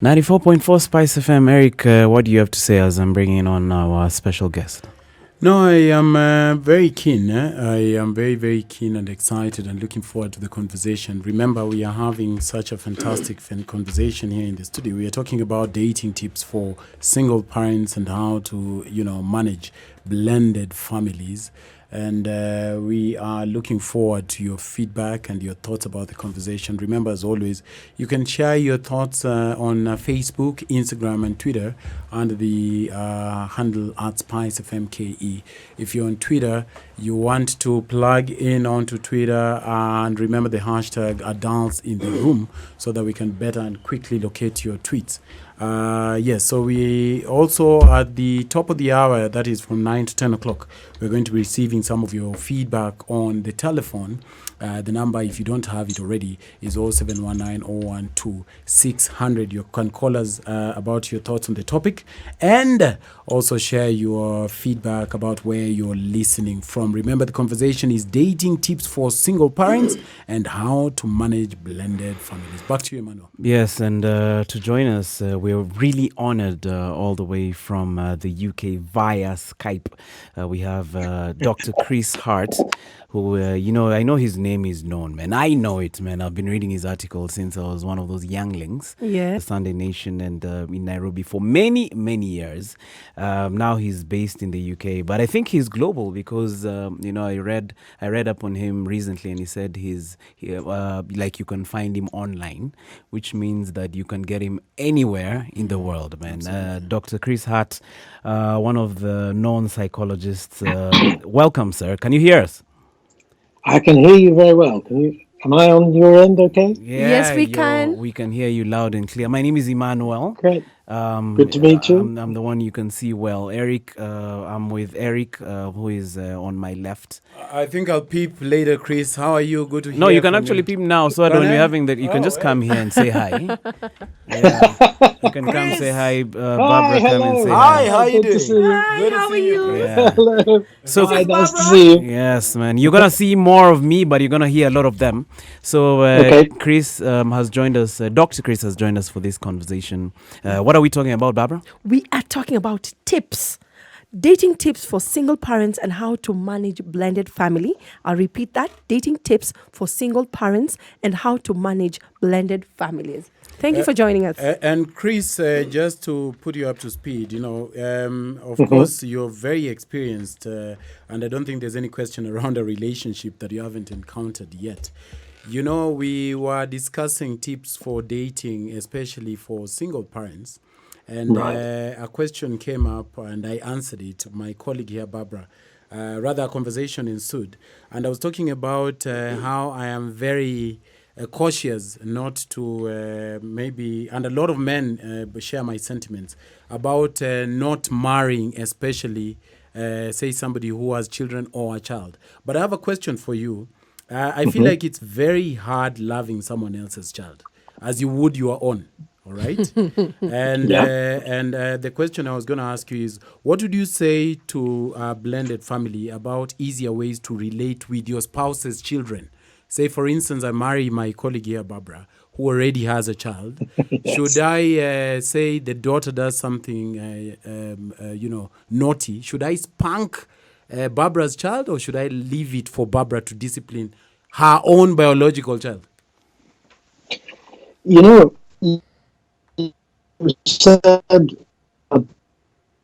94.4 Spice FM. Eric, what do you have to say as I'm bringing on our special guest? No, I am very keen. I am very, very keen and excited and looking forward to the conversation. Remember, we are having such a fantastic conversation here in the studio. We are talking about dating tips for single parents and how to, manage blended families. And we are looking forward to your feedback and your thoughts about the conversation. Remember, as always, you can share your thoughts on Facebook, Instagram, and Twitter under the handle @SpiceFMKE. If you're on Twitter, you want to plug in onto Twitter and remember the hashtag adults in the room so that we can better and quickly locate your tweets. Yes, so we also at the top of the hour, that is from 9 to 10 o'clock, we're going to be receiving some of your feedback on the telephone. The number, if you don't have it already, is 0719-012-600. You can call us about your thoughts on the topic and also share your feedback about where you're listening from. Remember, the conversation is dating tips for single parents and how to manage blended families. Back to you, Emmanuel. Yes, and to join us, we're really honored all the way from the UK via Skype. We have Dr. Chris Hart, who, I know his name is known, man. I know it, man. I've been reading his articles since I was one of those younglings. Yeah. The Sunday Nation and in Nairobi for many, many years. Now he's based in the UK, but I think he's global because, I read up on him recently and he said like you can find him online, which means that you can get him anywhere in the world, man. Dr. Chris Hart, one of the known psychologists. Welcome, sir. Can you hear us? I can hear you very well. Am I on your end okay? Yeah, Yes, we can. We can hear you loud and clear. My name is Emmanuel. Great. Good to meet you. I'm the one you can see well. Eric, I'm with Eric, who is on my left. I think I'll peep later, Chris. How are you? Good to hear. No, you can actually peep now. So when we're having that, you can just come here and say hi. Yeah. You can come say hi. Barbara, come and say hi. Hi, how you Good to doing? see you. Hi, how are you? Yeah. Hello. So Hi, nice to see you. yes, man. You're gonna see more of me, but you're gonna hear a lot of them. So Okay. Chris has joined us. Dr. Chris has joined us for this conversation. What are we talking about, Barbara? We are talking about tips. Dating tips for single parents and how to manage blended family. I'll repeat that. Dating tips for single parents and how to manage blended families. Thank you for joining us. And Chris, just to put you up to speed, of course, you're very experienced, and I don't think there's any question around a relationship that you haven't encountered yet. We were discussing tips for dating, especially for single parents. And a question came up and I answered it. My colleague here, Barbara, rather a conversation ensued. And I was talking about how I am very cautious not to maybe, and a lot of men share my sentiments about not marrying, especially, say, somebody who has children or a child. But I have a question for you. I feel like it's very hard loving someone else's child, as you would your own. All right. And the question I was going to ask you is, what would you say to a blended family about easier ways to relate with your spouse's children? Say, for instance, I marry my colleague here, Barbara, who already has a child. Yes. Should I say the daughter does something, naughty? Should I spank Barbara's child, or should I leave it for Barbara to discipline her own biological child? You said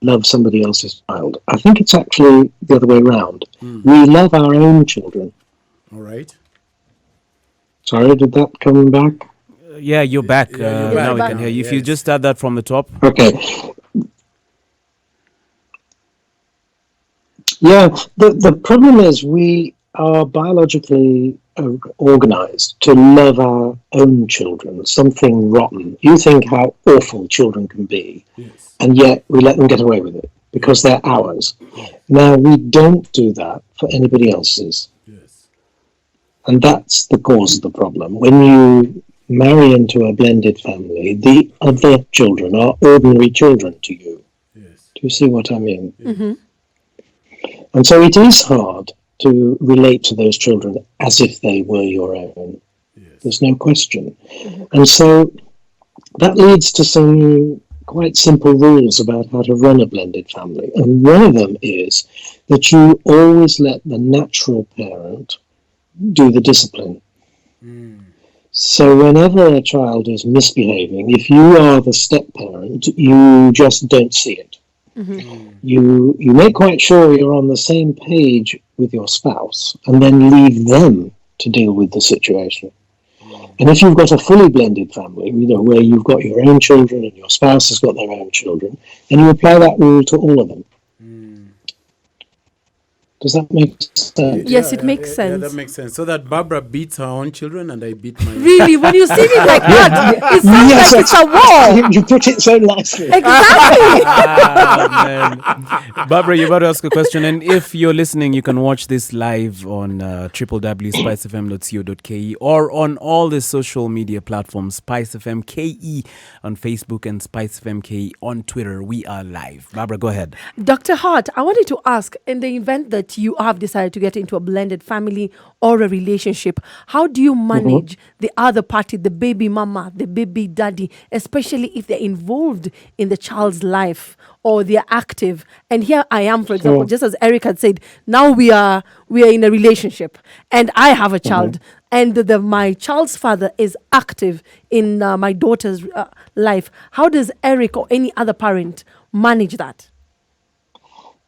love somebody else's child. I think it's actually the other way around. We love our own children. All right. Sorry, did that come back? Yeah, you're back. You're now we back. can hear you. Yes. If you just start that from the top. Okay. Yeah, the problem is we are biologically organized to love our own children, something rotten. You think how awful children can be, yes, and yet we let them get away with it because they're ours. Now, we don't do that for anybody else's. Yes. And that's the cause of the problem. When you marry into a blended family, the other children are ordinary children to you. Yes. Do you see what I mean? Mm-hmm. And so it is hard to relate to those children as if they were your own. Yes. There's no question. Mm-hmm. And so that leads to some quite simple rules about how to run a blended family. And one of them is that you always let the natural parent do the discipline. So whenever a child is misbehaving, if you are the step parent, you just don't see it. You make quite sure you're on the same page with your spouse, and then leave them to deal with the situation. And if you've got a fully blended family, where you've got your own children and your spouse has got their own children, then you apply that rule to all of them. Does that make sense? Yes, it makes Yeah, sense. that makes sense. So that Barbara beats her own children and I beat mine. Really, when you see it like that, it sounds Yes, like it's a war. You put it so nicely. Exactly. Man. Barbara, you're about to ask a question, and if you're listening, you can watch this live on www.spicefm.co.ke or on all the social media platforms, Spice FM KE on Facebook and Spice FM KE on Twitter. We are live. Barbara, go ahead. Dr. Hart, I wanted to ask, in the event that you have decided to get into a blended family or a relationship, how do you manage the other party, the baby mama, the baby daddy, especially if they're involved in the child's life or they're active? And here I am, for example, just as Eric had said, now we are in a relationship and I have a child. And my child's father is active in my daughter's life. How does Eric or any other parent manage that?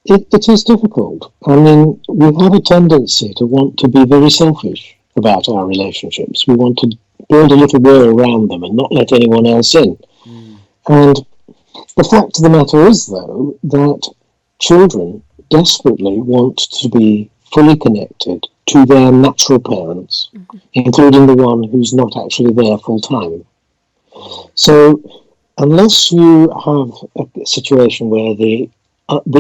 It is difficult. I mean, we have a tendency to want to be very selfish about our relationships. We want to build a little wall around them and not let anyone else in. And the fact of the matter is, though, that children desperately want to be fully connected to their natural parents, including the one who's not actually there full time. So unless you have a situation where the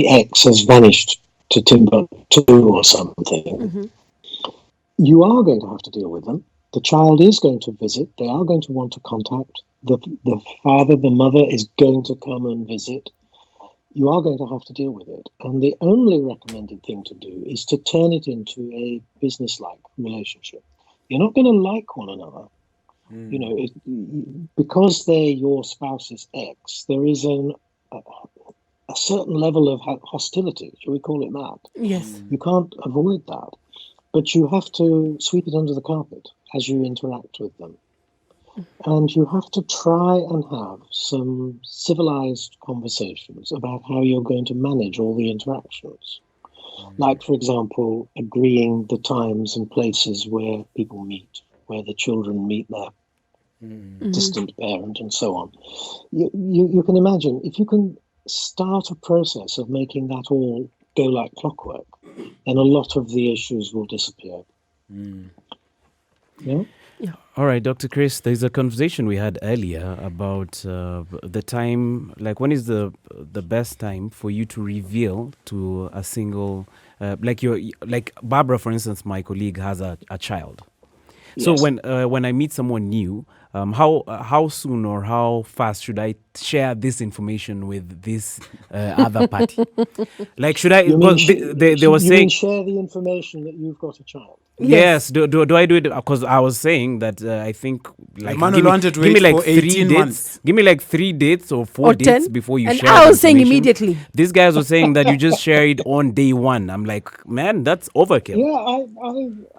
ex has vanished to Timbuktu or something, you are going to have to deal with them. The child is going to visit. They are going to want to contact. The father, the mother is going to come and visit. You are going to have to deal with it. And the only recommended thing to do is to turn it into a business-like relationship. You're not going to like one another. Because they're your spouse's ex, there is a certain level of hostility, shall we call it that? Yes. You can't avoid that, but you have to sweep it under the carpet as you interact with them. And you have to try and have some civilized conversations about how you're going to manage all the interactions. Like, for example, agreeing the times and places where people meet, where the children meet their distant parent and so on. You can imagine, if you can start a process of making that all go like clockwork, then a lot of the issues will disappear. Yeah? All right, Dr. Chris, there's a conversation we had earlier about the time, like when is the best time for you to reveal to a single, like Barbara, for instance, my colleague has a child. So Yes. when I meet someone new, how soon or how fast should I share this information with this other party? Like, should I? You mean, Because they were you saying mean share the information that you've got a child? yes. Do I do it? Because I was saying that I think like Emmanuel wanted to give me wait like for 3 18 dates. months. Give me like 3 dates or 4 Or dates 10, before you and share. I the was saying information. immediately. These guys were saying that you just share it on day one. I'm like, man, that's overkill. Yeah,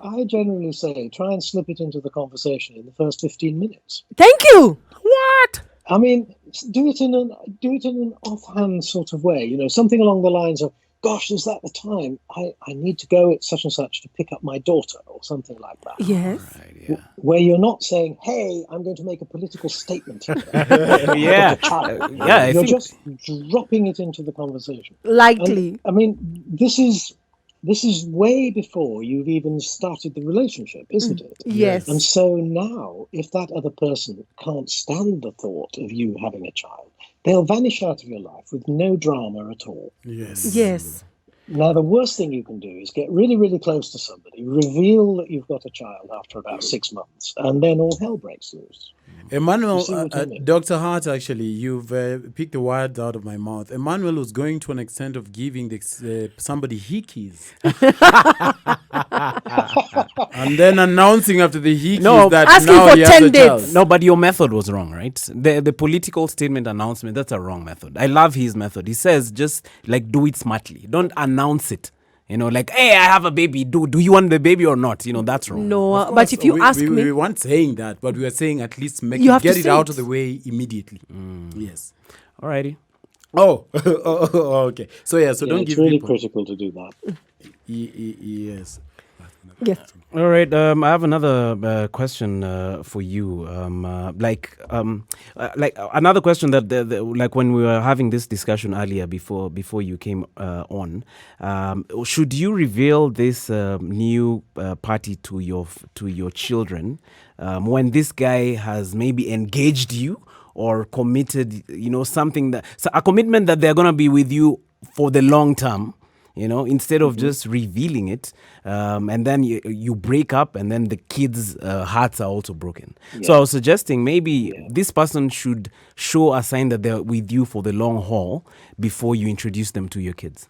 I generally say try and slip it into the conversation in the first 15 minutes. Thank you. What? I mean, do it in an offhand sort of way, something along the lines of, gosh, is that the time? I need to go at such and such to pick up my daughter, or something like that. Yes. Right, yeah. Where you're not saying, hey, I'm going to make a political statement here. Yeah. Yeah, I You're think just dropping it into the conversation. Likely. And, I mean, this is way before you've even started the relationship, isn't it? Yes. And so now, if that other person can't stand the thought of you having a child, they'll vanish out of your life with no drama at all. Yes. Yes. Now, the worst thing you can do is get really, really close to somebody, reveal that you've got a child after about 6 months, and then all hell breaks loose. Emmanuel, You see what I mean? Dr. Hart, actually, you've picked the words out of my mouth. Emmanuel was going to an extent of giving somebody hickeys. And then announcing after the hickeys No, that asking now for he has 10 a child. dates. No, but your method was wrong, right? The political statement announcement, that's a wrong method. I love his method. He says just like do it smartly. Don't announce it. Like, hey, I have a baby. Do you want the baby or not? That's wrong. No, Of but if you we, ask we, me, we weren't saying that, but we were saying at least You have to get it say out it. of the way immediately. Yes. Alrighty. Oh, okay. So Yeah, don't it's give really people. critical to do that. Yes. yes. All right. I have another question for you. Another question that, like when we were having this discussion earlier before you came on, should you reveal this new party to your children when this guy has maybe engaged you or committed, something a commitment that they're gonna be with you for the long term? Instead of just revealing it, and then you break up, and then the kids' hearts are also broken. So I was suggesting maybe this person should show a sign that they're with you for the long haul before you introduce them to your kids.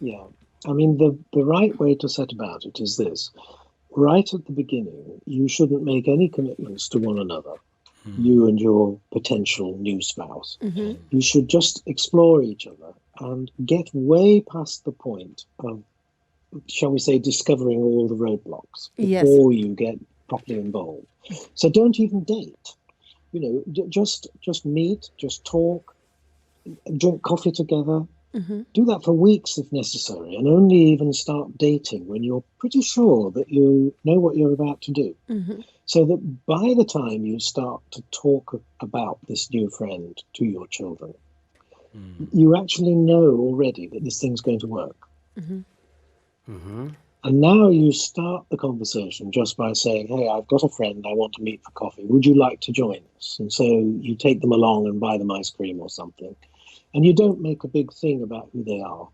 Yeah. I mean, the right way to set about it is this. Right at the beginning, you shouldn't make any commitments to one another, you and your potential new spouse. You should just explore each other and get way past the point of, shall we say, discovering all the roadblocks Yes. before you get properly involved. So don't even date. Just meet, just talk, drink coffee together. Do that for weeks if necessary, and only even start dating when you're pretty sure that you know what you're about to do. So that by the time you start to talk about this new friend to your children, you actually know already that this thing's going to work. And now you start the conversation just by saying, hey, I've got a friend I want to meet for coffee. Would you like to join us? And so you take them along and buy them ice cream or something. And you don't make a big thing about who they are.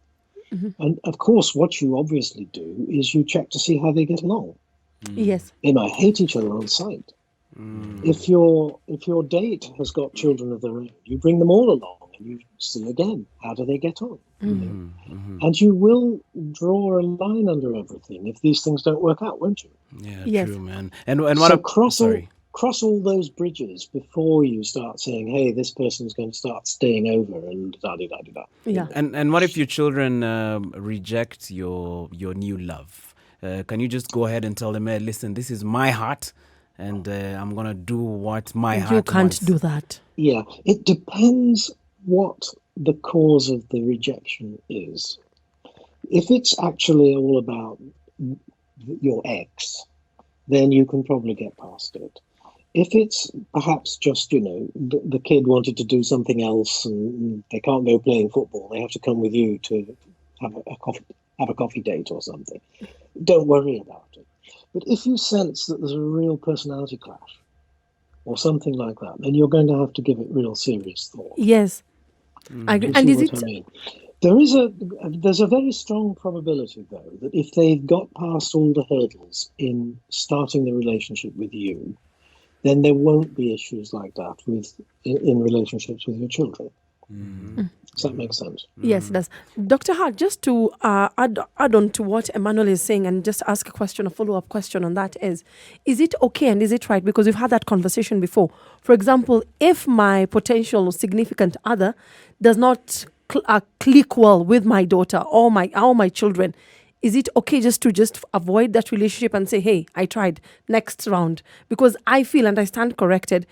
And of course, what you obviously do is you check to see how they get along. Yes. They might hate each other on sight. If your date has got children of their own, you bring them all along and you see again, how do they get on? And you will draw a line under everything if these things don't work out, won't you? Yeah, Yes. true, man. And what So sorry. cross all those bridges before you start saying, hey, this person's going to start staying over and da-di-da-di-da. Yeah. And what if your children reject your new love? Can you just go ahead and tell them, hey, listen, this is my heart, and I'm going to do what my heart You can't wants. do that. Yeah, it depends what the cause of the rejection is. If it's actually all about your ex, then you can probably get past it. If it's perhaps just, the kid wanted to do something else and they can't go playing football, they have to come with you to have a coffee date or something, don't worry about it. But if you sense that there's a real personality clash or something like that, then you're going to have to give it real serious thought. Yes. I agree. You And see is what it I mean? There's a very strong probability, though, that if they've got past all the hurdles in starting the relationship with you, then there won't be issues like that in relationships with your children. Does that make sense? Yes, it does. Dr. Hart, just to add on to what Emmanuel is saying and just ask a follow-up question on that is it okay and is it right? Because we've had that conversation before. For example, if my potential significant other does not click well with my daughter or my children, is it okay just to avoid that relationship and say, hey, I tried, next round? Because I feel, and I stand corrected,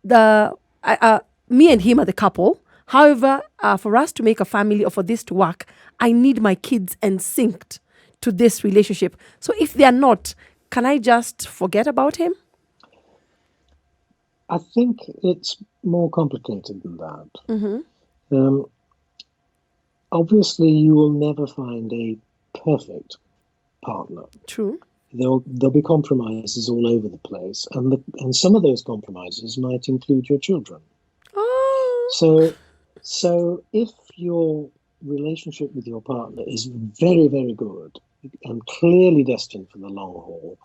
me and him are the couple. However, for us to make a family or for this to work, I need my kids synced to this relationship. So if they are not, can I just forget about him? I think it's more complicated than that. Obviously, you will never find a perfect partner. True. There'll be compromises all over the place, and some of those compromises might include your children. Oh. So if your relationship with your partner is very, very good and clearly destined for the long haul,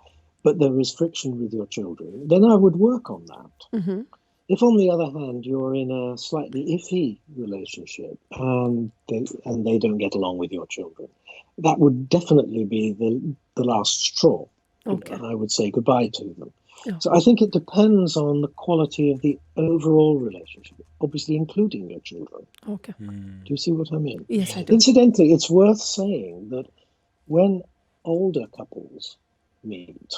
but there is friction with your children, then I would work on that. Mm-hmm. If, on the other hand, you're in a slightly iffy relationship and they don't get along with your children, that would definitely be the last straw. Okay. And I would say goodbye to them. Yeah. So I think it depends on the quality of the overall relationship, obviously including your children. Okay. Do you see what I mean? Yes, I do. Incidentally, it's worth saying that when older couples meet,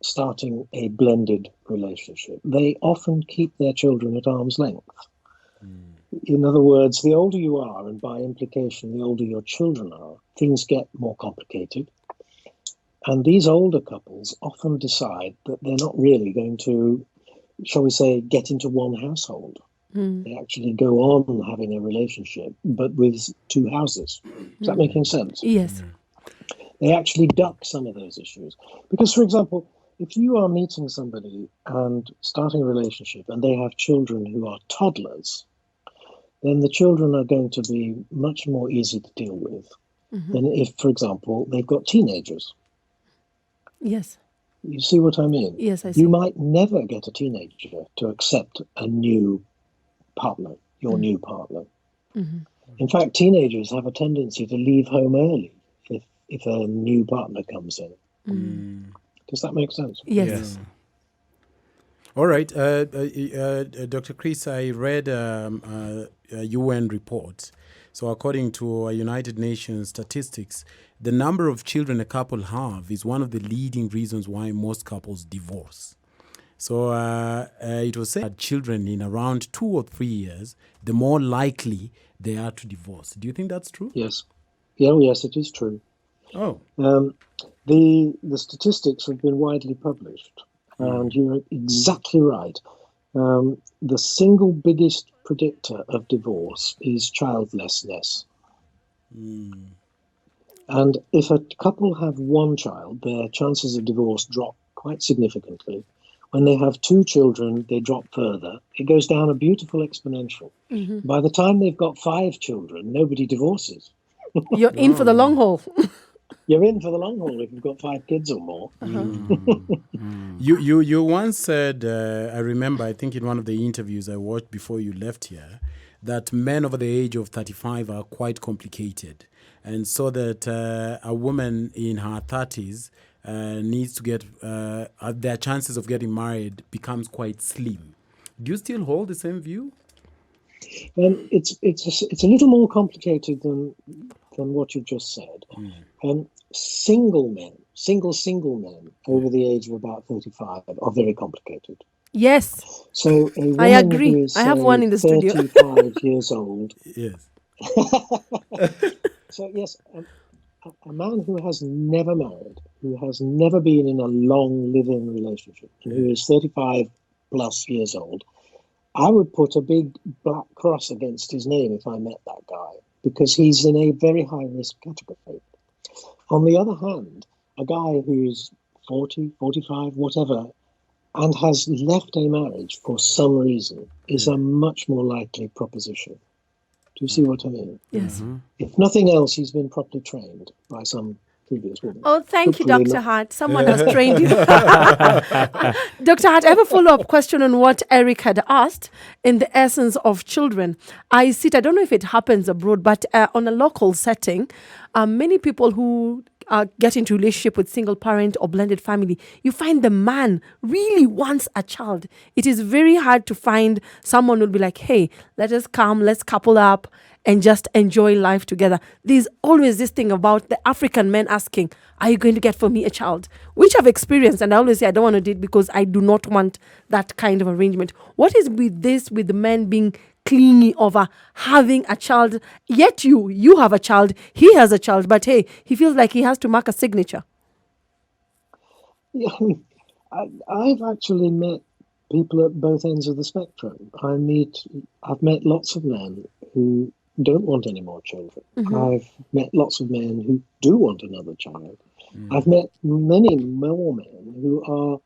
starting a blended relationship, they often keep their children at arm's length. In other words, the older you are, and by implication, the older your children are, things get more complicated. And these older couples often decide that they're not really going to, shall we say, get into one household. They actually go on having a relationship, but with two houses. Is that making sense? Yes. They actually duck some of those issues. Because, for example, if you are meeting somebody and starting a relationship and they have children who are toddlers, then the children are going to be much more easy to deal with than if, for example, they've got teenagers. Yes. You see what I mean? Yes, I see. You might never get a teenager to accept a new partner, your new partner. In fact, teenagers have a tendency to leave home early if a new partner comes in. Does that make sense? Yes. All right. Dr. Chris, I read a UN report. So according to United Nations statistics, the number of children a couple have is one of the leading reasons why most couples divorce. So it was said that children in around 2 or 3 years, the more likely they are to divorce. Do you think that's true? Yes. Yeah, yes, it is true. Oh. The statistics have been widely published, and you're exactly right. The single biggest predictor of divorce is childlessness. And if a couple have one child, their chances of divorce drop quite significantly. When they have 2 children, they drop further. It goes down a beautiful exponential. By the time they've got 5 children, nobody divorces. You're in for the long haul. You're in for the long haul if you've got 5 kids or more. You once said, I remember, I think in one of the interviews I watched before you left here, that men over the age of 35 are quite complicated. And so that a woman in her 30s needs to get, their chances of getting married becomes quite slim. Do you still hold the same view? It's a little more complicated than what you just said. Single men over the age of about 35 are very complicated. Yes. So a woman I agree. who is, I have one in the studio. 35 years old. Yes. So yes, a man who has never married, who has never been in a long live-in relationship, and who is 35 plus years old, I would put a big black cross against his name if I met that guy, because he's in a very high risk category. On the other hand, a guy who's 40, 45, whatever, and has left a marriage for some reason is a much more likely proposition. Do you see what I mean? Yes. If nothing else, he's been properly trained by some previous woman. Oh, thank you, Hopefully Dr. not. Hart. Someone has trained you. Dr. Hart, I have a follow-up question on what Eric had asked in the essence of children. I don't know if it happens abroad, but on a local setting, many people who get into relationship with single parent or blended family, you find the man really wants a child. It is very hard to find someone who will be like, hey, let us come, let's couple up and just enjoy life together. There's always this thing about the African men asking, are you going to get for me a child? Which I've experienced, and I always say I don't want to date because I do not want that kind of arrangement. What is with this, with the men being clingy over having a child, yet you have a child, he has a child, but hey, he feels like he has to mark a signature? Yeah, I've actually met people at both ends of the spectrum. I've met lots of men who don't want any more children. I've met lots of men who do want another child. I've met many more men who are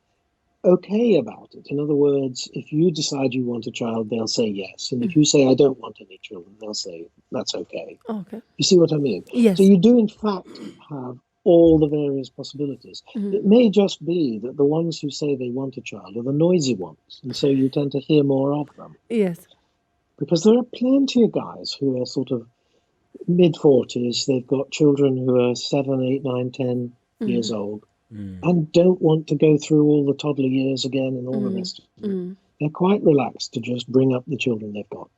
okay about it. In other words, if you decide you want a child, they'll say yes. And if you say, I don't want any children, they'll say, that's okay. Okay. You see what I mean? Yes. So you do, in fact, have all the various possibilities. It may just be that the ones who say they want a child are the noisy ones, and so you tend to hear more of them. Yes. Because there are plenty of guys who are sort of mid-40s, they've got children who are 7, 8, 9, 10 years old, and don't want to go through all the toddler years again and all the rest of it. They're quite relaxed to just bring up the children they've got.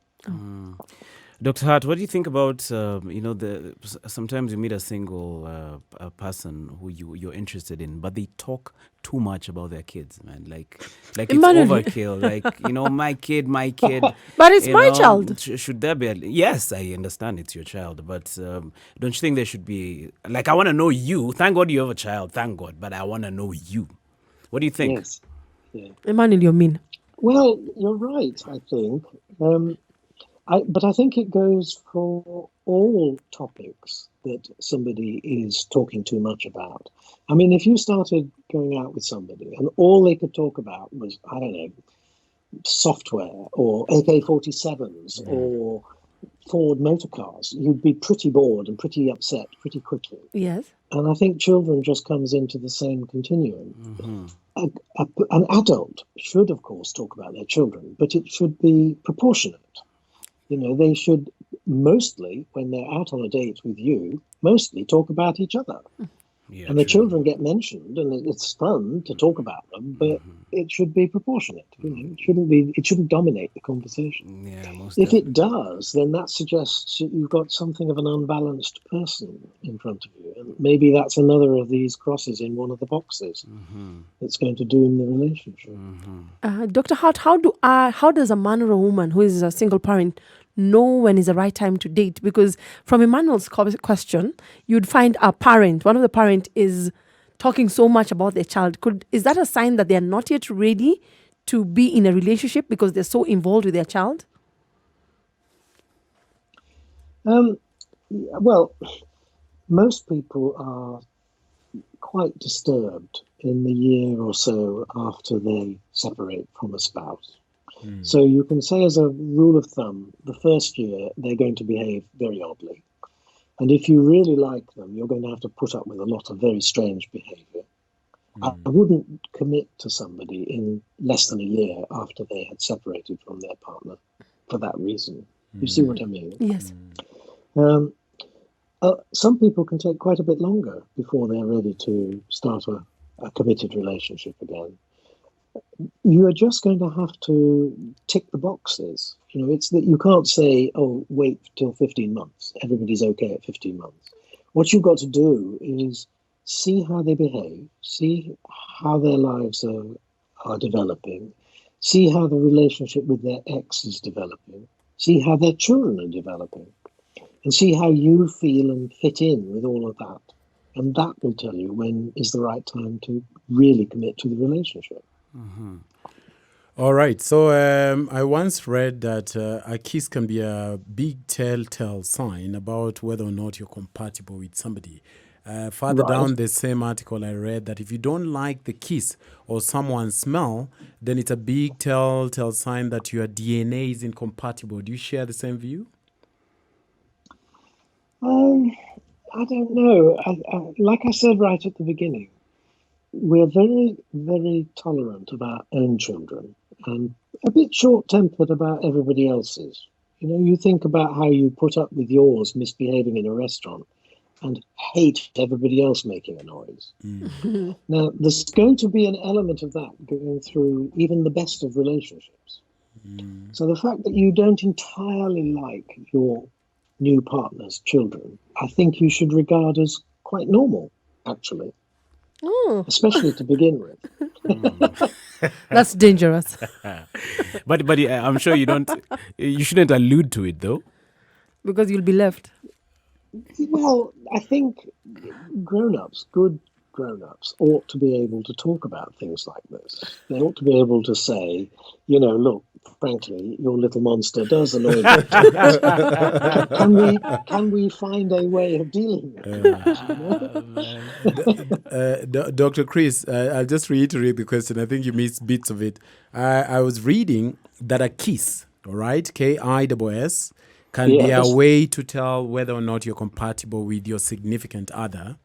Dr. Hart, what do you think about, sometimes you meet a single person who you're interested in, but they talk too much about their kids, man. Like it's Emmanuel. overkill. Like, my kid. But it's my child. Should there be yes, I understand it's your child, but don't you think there should be, like, I want to know you. Thank God you have a child, thank God, but I want to know you. What do you think? Yes. Yeah. Emmanuel, you're mean. Well, you're right, I think. But I think it goes for all topics that somebody is talking too much about. I mean, if you started going out with somebody and all they could talk about was, I don't know, software or AK-47s or Ford motor cars, you'd be pretty bored and pretty upset pretty quickly. Yes. And I think children just comes into the same continuum. An adult should, of course, talk about their children, but it should be proportionate. They should mostly, when they're out on a date with you, mostly talk about each other. Yeah, and the children get mentioned, and it's fun to talk about them, but it should be proportionate. It shouldn't dominate the conversation. Yeah, if it does, then that suggests that you've got something of an unbalanced person in front of you, and maybe that's another of these crosses in one of the boxes that's going to doom the relationship. Dr. Hart, how does a man or a woman who is a single parent know when is the right time to date? Because from Emmanuel's question, you'd find one of the parent is talking so much about their child. Is that a sign that they're not yet ready to be in a relationship because they're so involved with their child? Well, most people are quite disturbed in the year or so after they separate from a spouse. So you can say, as a rule of thumb, the first year they're going to behave very oddly. And if you really like them, you're going to have to put up with a lot of very strange behavior. I wouldn't commit to somebody in less than a year after they had separated from their partner for that reason. You see what I mean? Yes. Some people can take quite a bit longer before they're ready to start a committed relationship again. You are just going to have to tick the boxes. It's that you can't say, oh, wait till 15 months. Everybody's okay at 15 months. What you've got to do is see how they behave, see how their lives are developing, see how the relationship with their ex is developing, see how their children are developing, and see how you feel and fit in with all of that. And that will tell you when is the right time to really commit to the relationship. All right. So I once read that a kiss can be a big telltale sign about whether or not you're compatible with somebody. Further down the same article, I read that if you don't like the kiss or someone's smell, then it's a big telltale sign that your DNA is incompatible. Do you share the same view? I don't know. Like I said right at the beginning, we're very, very tolerant of our own children and a bit short-tempered about everybody else's. You think about how you put up with yours misbehaving in a restaurant and hate everybody else making a noise. Now, there's going to be an element of that going through even the best of relationships. So the fact that you don't entirely like your new partner's children, I think you should regard as quite normal, actually. Especially to begin with. That's dangerous. But I'm sure you shouldn't allude to it, though. Because you'll be left. Well, I think grown-ups, good grown-ups, ought to be able to talk about things like this. They ought to be able to say, look, frankly, your little monster does annoy me. Can we find a way of dealing with it? Dr. Chris, I'll just reiterate the question. I think you missed bits of it. I was reading that a kiss, all right, KISS, can be a way to tell whether or not you're compatible with your significant other.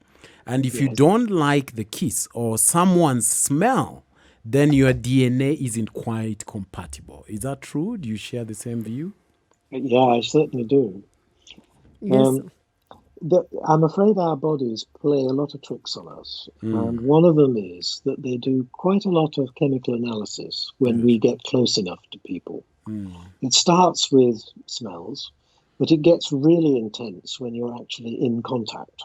And if you Yes. don't like the kiss or someone's smell, then your DNA isn't quite compatible. Is that true? Do you share the same view? Yeah, I certainly do. Yes. Um, I'm afraid our bodies play a lot of tricks on us. And one of them is that they do quite a lot of chemical analysis when we get close enough to people. It starts with smells, but it gets really intense when you're actually in contact.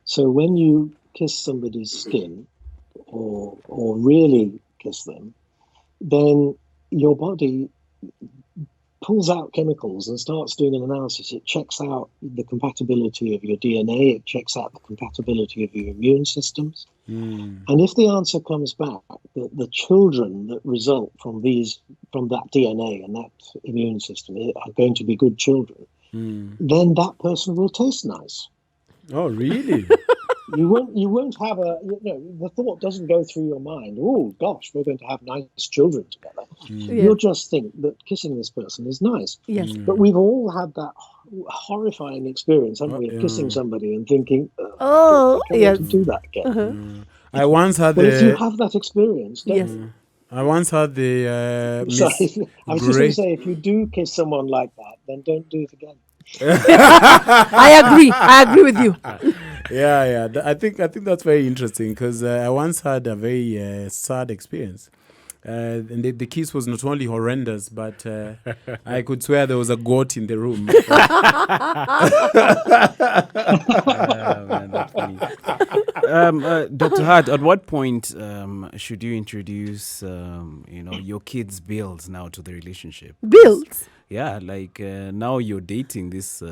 So when you kiss somebody's skin or really kiss them, then your body pulls out chemicals and starts doing an analysis. It checks out the compatibility of your DNA, it checks out the compatibility of your immune systems. And if the answer comes back that the children that result from that DNA and that immune system are going to be good children, then that person will taste nice. Oh, really? You won't have the thought doesn't go through your mind, oh gosh, we're going to have nice children together. Yeah. You'll just think that kissing this person is nice. Yes. But we've all had that horrifying experience, haven't we, of kissing somebody and thinking, Oh, I can't yes. to do that again. I once had But if you the have that experience, Yes. I once had the sorry, I was just going to great. say, if you do kiss someone like that, then don't do it again. I agree with you. Yeah. I think that's very interesting because I once had a very sad experience. And the kiss was not only horrendous, but I could swear there was a goat in the room. Man, that's funny. Dr. Hart, at what point should you introduce, your kids' bills now to the relationship? Bills. Yeah, like now you're dating this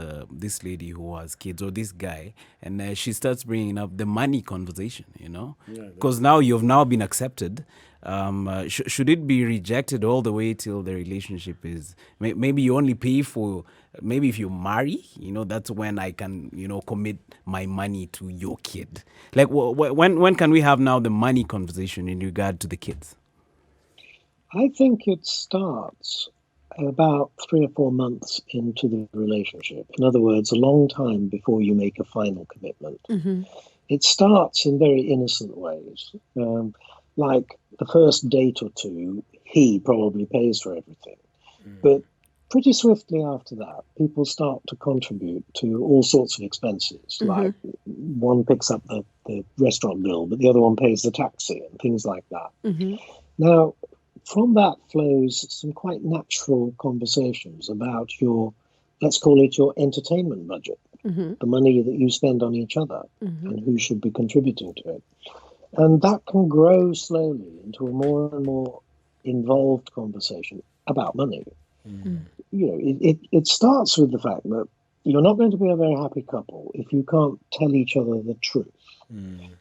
lady who has kids, or this guy, and she starts bringing up the money conversation, because now you've now been accepted. Should it be rejected all the way till the relationship is maybe you only pay for, maybe if you marry, that's when I can commit my money to your kid. Like when can we have now the money conversation in regard to the kids? I think it starts about 3 or 4 months into the relationship. In other words, a long time before you make a final commitment. It starts in very innocent ways. Like the first date or two, he probably pays for everything. But pretty swiftly after that, people start to contribute to all sorts of expenses. Like one picks up the restaurant bill, but the other one pays the taxi and things like that. Now, from that flows some quite natural conversations about let's call it your entertainment budget, the money that you spend on each other and who should be contributing to it. And that can grow slowly into a more and more involved conversation about money. It starts with the fact that you're not going to be a very happy couple if you can't tell each other the truth.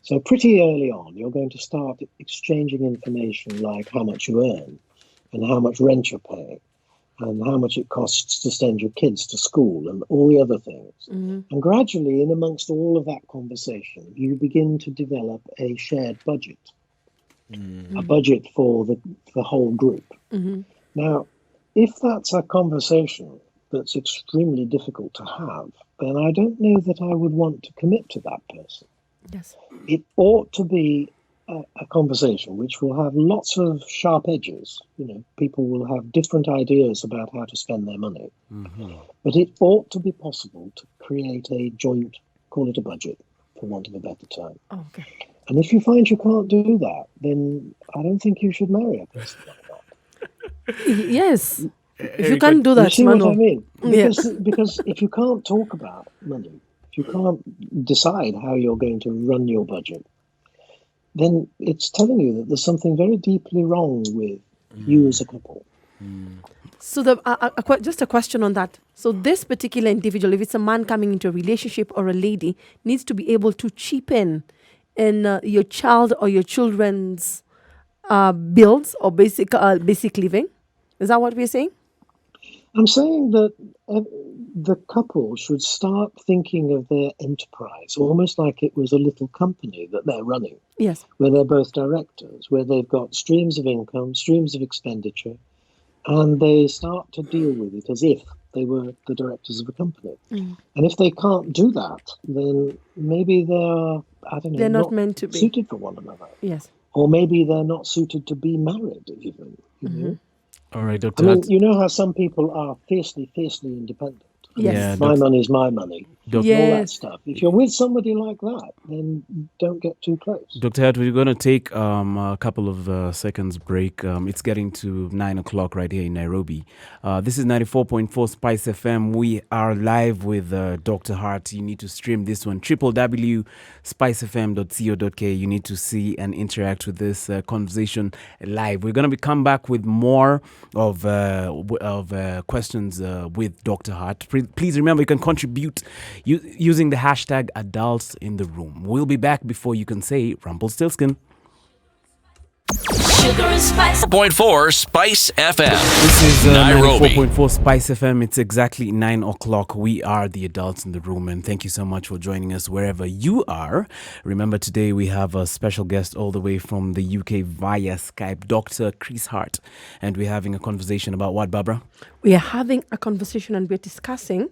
So pretty early on, you're going to start exchanging information like how much you earn and how much rent you're paying and how much it costs to send your kids to school and all the other things. And gradually, in amongst all of that conversation, you begin to develop a shared budget, a budget for the whole group. Now, if that's a conversation that's extremely difficult to have, then I don't know that I would want to commit to that person. Yes. It ought to be a conversation which will have lots of sharp edges. People will have different ideas about how to spend their money. But it ought to be possible to create a joint, call it a budget, for want of a better term. Okay. And if you find you can't do that, then I don't think you should marry a person like that. Yes. If you can't do that, You see what I mean? Yeah. Because if you can't talk about money, if you can't decide how you're going to run your budget, then it's telling you that there's something very deeply wrong with you as a couple. So just a question on that. So this particular individual, if it's a man coming into a relationship or a lady, needs to be able to chip in your child or your children's bills or basic living. Is that what we're saying? I'm saying that the couple should start thinking of their enterprise almost like it was a little company that they're running. Yes. Where they're both directors, where they've got streams of income, streams of expenditure, and they start to deal with it as if they were the directors of a company. And if they can't do that, then maybe they're, I don't know, They're not meant to be. suited for one another. Yes. Or maybe they're not suited to be married, even. You know? All right, I Dr. mean, Hart. you know how some people are fiercely independent. I mean, Yes. my money's my money. All that Yes. stuff. If you're with somebody like that, then don't get too close. Dr. Hart, we're going to take a couple of seconds break. It's getting to 9 o'clock right here in Nairobi. This is 94.4 Spice FM. We are live with Dr. Hart. You need to stream this one, www.spicefm.co.k. You need to see and interact with this conversation live. We're going to come back with more of questions with Dr. Hart. Please remember, you can contribute using the hashtag adults in the room. We'll be back before you can say Rumpelstiltskin. Sugar and Spice. 4.4 Spice FM. This is Nairobi. 4.4 Spice FM. It's exactly 9 o'clock. We are the adults in the room, and thank you so much for joining us wherever you are. Remember, today we have a special guest all the way from the UK via Skype, Dr. Chris Hart, and we're having a conversation about what, Barbara? We are having a conversation and we're discussing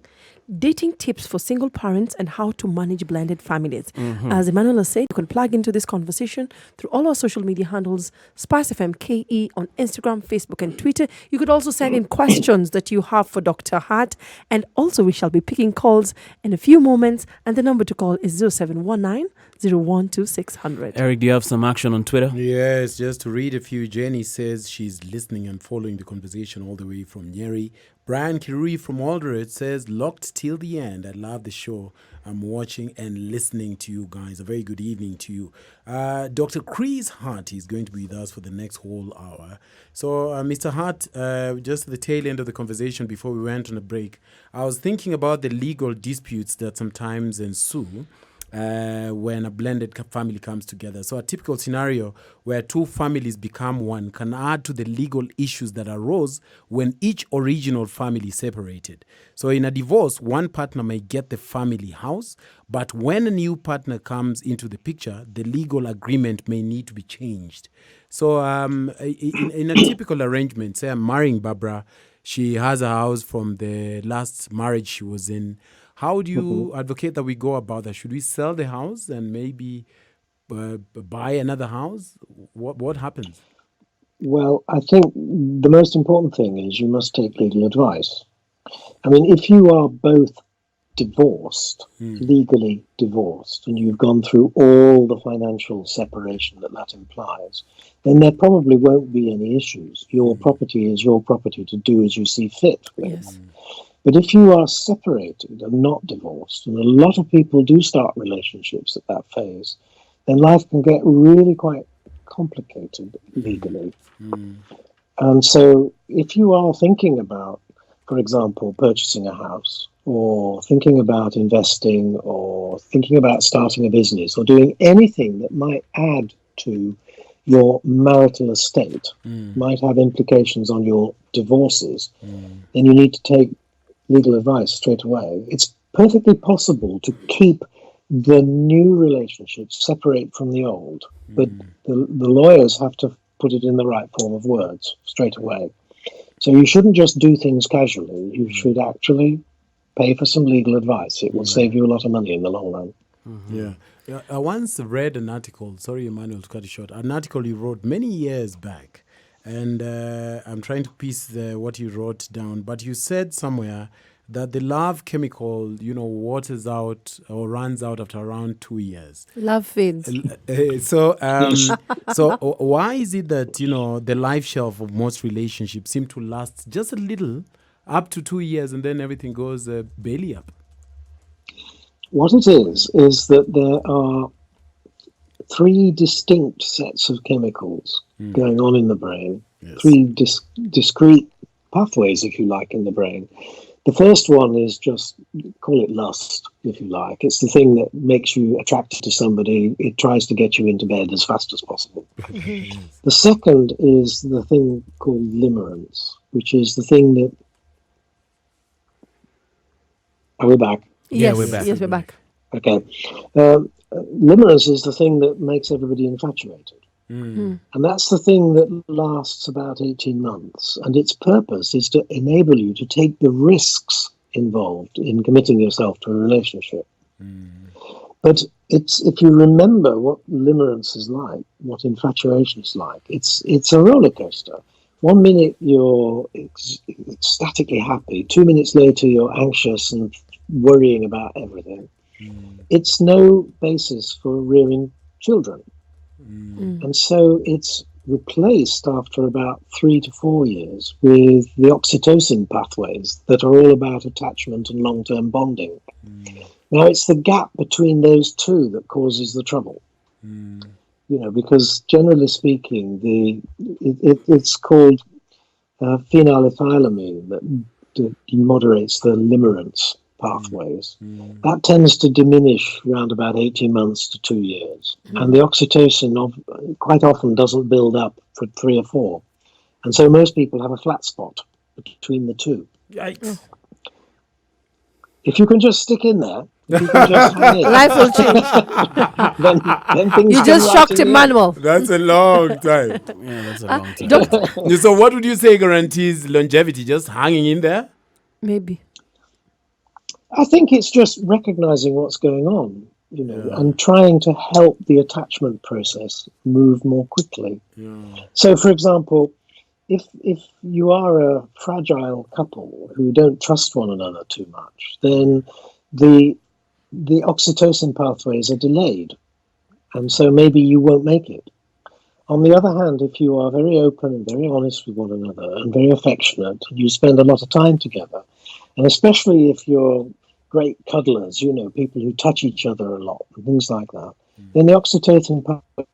dating tips for single parents and how to manage blended families. As Emmanuel has said, you can plug into this conversation through all our social media handles, Spice FM KE on Instagram, Facebook and Twitter. You could also send in questions that you have for Dr. Hart, and also we shall be picking calls in a few moments, and the number to call is 0719 012 600. Eric, do you have some action on Twitter? Yes, just to read a few. Jenny says she's listening and following the conversation all the way from Nyeri. Brian Kirui from Eldoret says, locked till the end. I love the show. I'm watching and listening to you guys. A very good evening to you. Dr. Chris Hart is going to be with us for the next whole hour. So, Mr. Hart, just at the tail end of the conversation before we went on a break, I was thinking about the legal disputes that sometimes ensue when a blended family comes together. So a typical scenario where two families become one can add to the legal issues that arose when each original family separated. So in a divorce, one partner may get the family house, but when a new partner comes into the picture, the legal agreement may need to be changed. So in a typical arrangement, say I'm marrying Barbara, she has a house from the last marriage she was in. How do you advocate that we go about that? Should we sell the house and maybe buy another house? What happens? Well, I think the most important thing is you must take legal advice. I mean, if you are both divorced, legally divorced, and you've gone through all the financial separation that implies, then there probably won't be any issues. Your property is your property to do as you see fit with. Yes. But if you are separated and not divorced, and a lot of people do start relationships at that phase, then life can get really quite complicated legally. And so if you are thinking about, for example, purchasing a house, or thinking about investing, or thinking about starting a business, or doing anything that might add to your marital estate, might have implications on your divorces, then you need to take legal advice straight away. It's perfectly possible to keep the new relationship separate from the old, but the lawyers have to put it in the right form of words straight away. So you shouldn't just do things casually. You should actually pay for some legal advice. It will save you a lot of money in the long run. Yeah. I once read an article, sorry, Emmanuel, to cut it short, an article you wrote many years back. And I'm trying to piece what you wrote down. But you said somewhere that the love chemical, waters out or runs out after around 2 years. Love fades. So why is it that, the life shelf of most relationships seem to last just a little, up to 2 years, and then everything goes belly up? What it is that there are three distinct sets of chemicals going on in the brain, three discrete pathways, if you like, in the brain. The first one is just, call it lust, if you like. It's the thing that makes you attracted to somebody. It tries to get you into bed as fast as possible. The second is the thing called limerence, which is the thing that... Are we back? Yes, we're back. Yes, we're back. Okay. Limerence is the thing that makes everybody infatuated. And that's the thing that lasts about 18 months. And its purpose is to enable you to take the risks involved in committing yourself to a relationship. But if you remember what limerence is like, what infatuation is like, it's a roller coaster. 1 minute you're ecstatically happy, 2 minutes later you're anxious and worrying about everything. It's no basis for rearing children. And so it's replaced after about 3 to 4 years with the oxytocin pathways that are all about attachment and long-term bonding. Now, it's the gap between those two that causes the trouble. Because generally speaking, it's called phenylethylamine that moderates the limerence pathways. That tends to diminish around about 18 months to 2 years. And the oxytocin quite often doesn't build up for 3 or 4. And so most people have a flat spot between the two. Yikes. If you can just stick in there, if you can just hang in, Life will change. then things You come just right shocked in the end. Emmanuel. That's a long time. Yeah, that's a long time. So what would you say guarantees longevity? Just hanging in there? Maybe. I think it's just recognizing what's going on, and trying to help the attachment process move more quickly. So, for example, if you are a fragile couple who don't trust one another too much, then the oxytocin pathways are delayed, and so maybe you won't make it. On the other hand, if you are very open and very honest with one another and very affectionate, and you spend a lot of time together, and especially if you're great cuddlers, people who touch each other a lot and things like that, then the oxytocin pathway.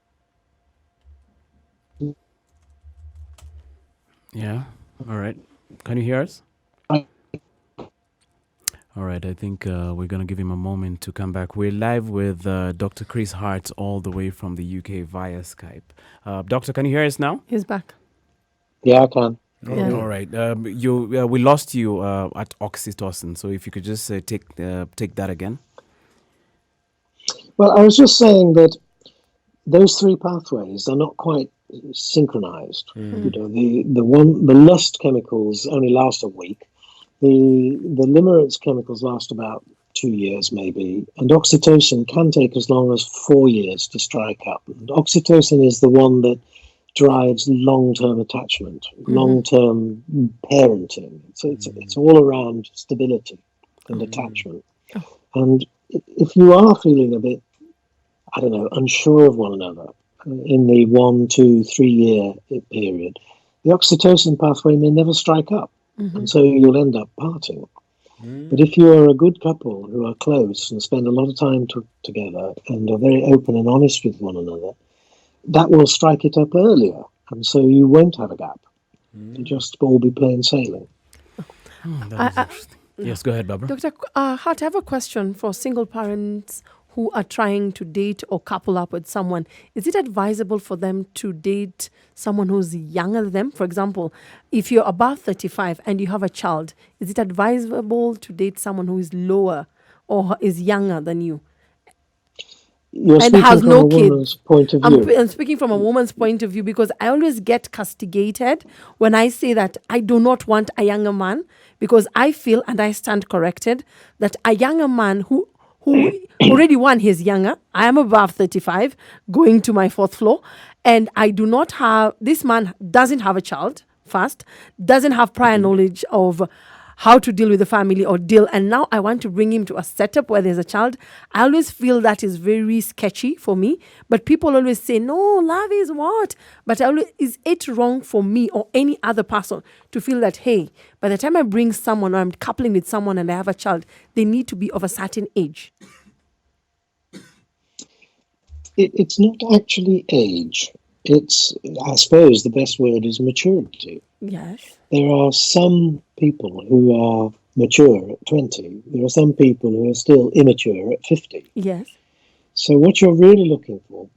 Yeah. All right. Can you hear us? All right. I think we're going to give him a moment to come back. We're live with Dr. Chris Hart all the way from the UK via Skype. Doctor, can you hear us now? He's back. Yeah, I can. Yeah. All right. We lost you at oxytocin. So if you could just take that again. Well, I was just saying that those 3 pathways are not quite synchronized. The lust chemicals only last a week. The limerence chemicals last about 2 years maybe, and oxytocin can take as long as 4 years to strike up. And oxytocin is the one that drives long-term attachment, long-term parenting. So it's all around stability and attachment. And if you are feeling a bit, unsure of one another in the 1, 2, 3 year period, the oxytocin pathway may never strike up, and so you'll end up parting. But if you are a good couple who are close and spend a lot of time together and are very open and honest with one another, that will strike it up earlier, and so you won't have a gap. You'll just all be plain sailing. That is interesting. Yes, go ahead, Barbara. Dr. Hart, I have a question for single parents who are trying to date or couple up with someone. Is it advisable for them to date someone who's younger than them? For example, if you're above 35 and you have a child, is it advisable to date someone who is lower or is younger than you? You're And speaking has from no a kid. woman's point of view. I'm speaking from a woman's point of view because I always get castigated when I say that I do not want a younger man, because I feel, and I stand corrected, that a younger man who already one, he's younger. I am above 35, going to my 4th floor, and I do not have, this man doesn't have a child, first, doesn't have prior knowledge of how to deal with the family or deal. And now I want to bring him to a setup where there's a child. I always feel that is very sketchy for me. But people always say, no, love is what? But is it wrong for me or any other person to feel that, hey, by the time I bring someone or I'm coupling with someone and I have a child, they need to be of a certain age? It's not actually age. It's, I suppose, the best word is maturity. Yes. There are some people who are mature at 20. There are some people who are still immature at 50. Yes. So what you're really looking for,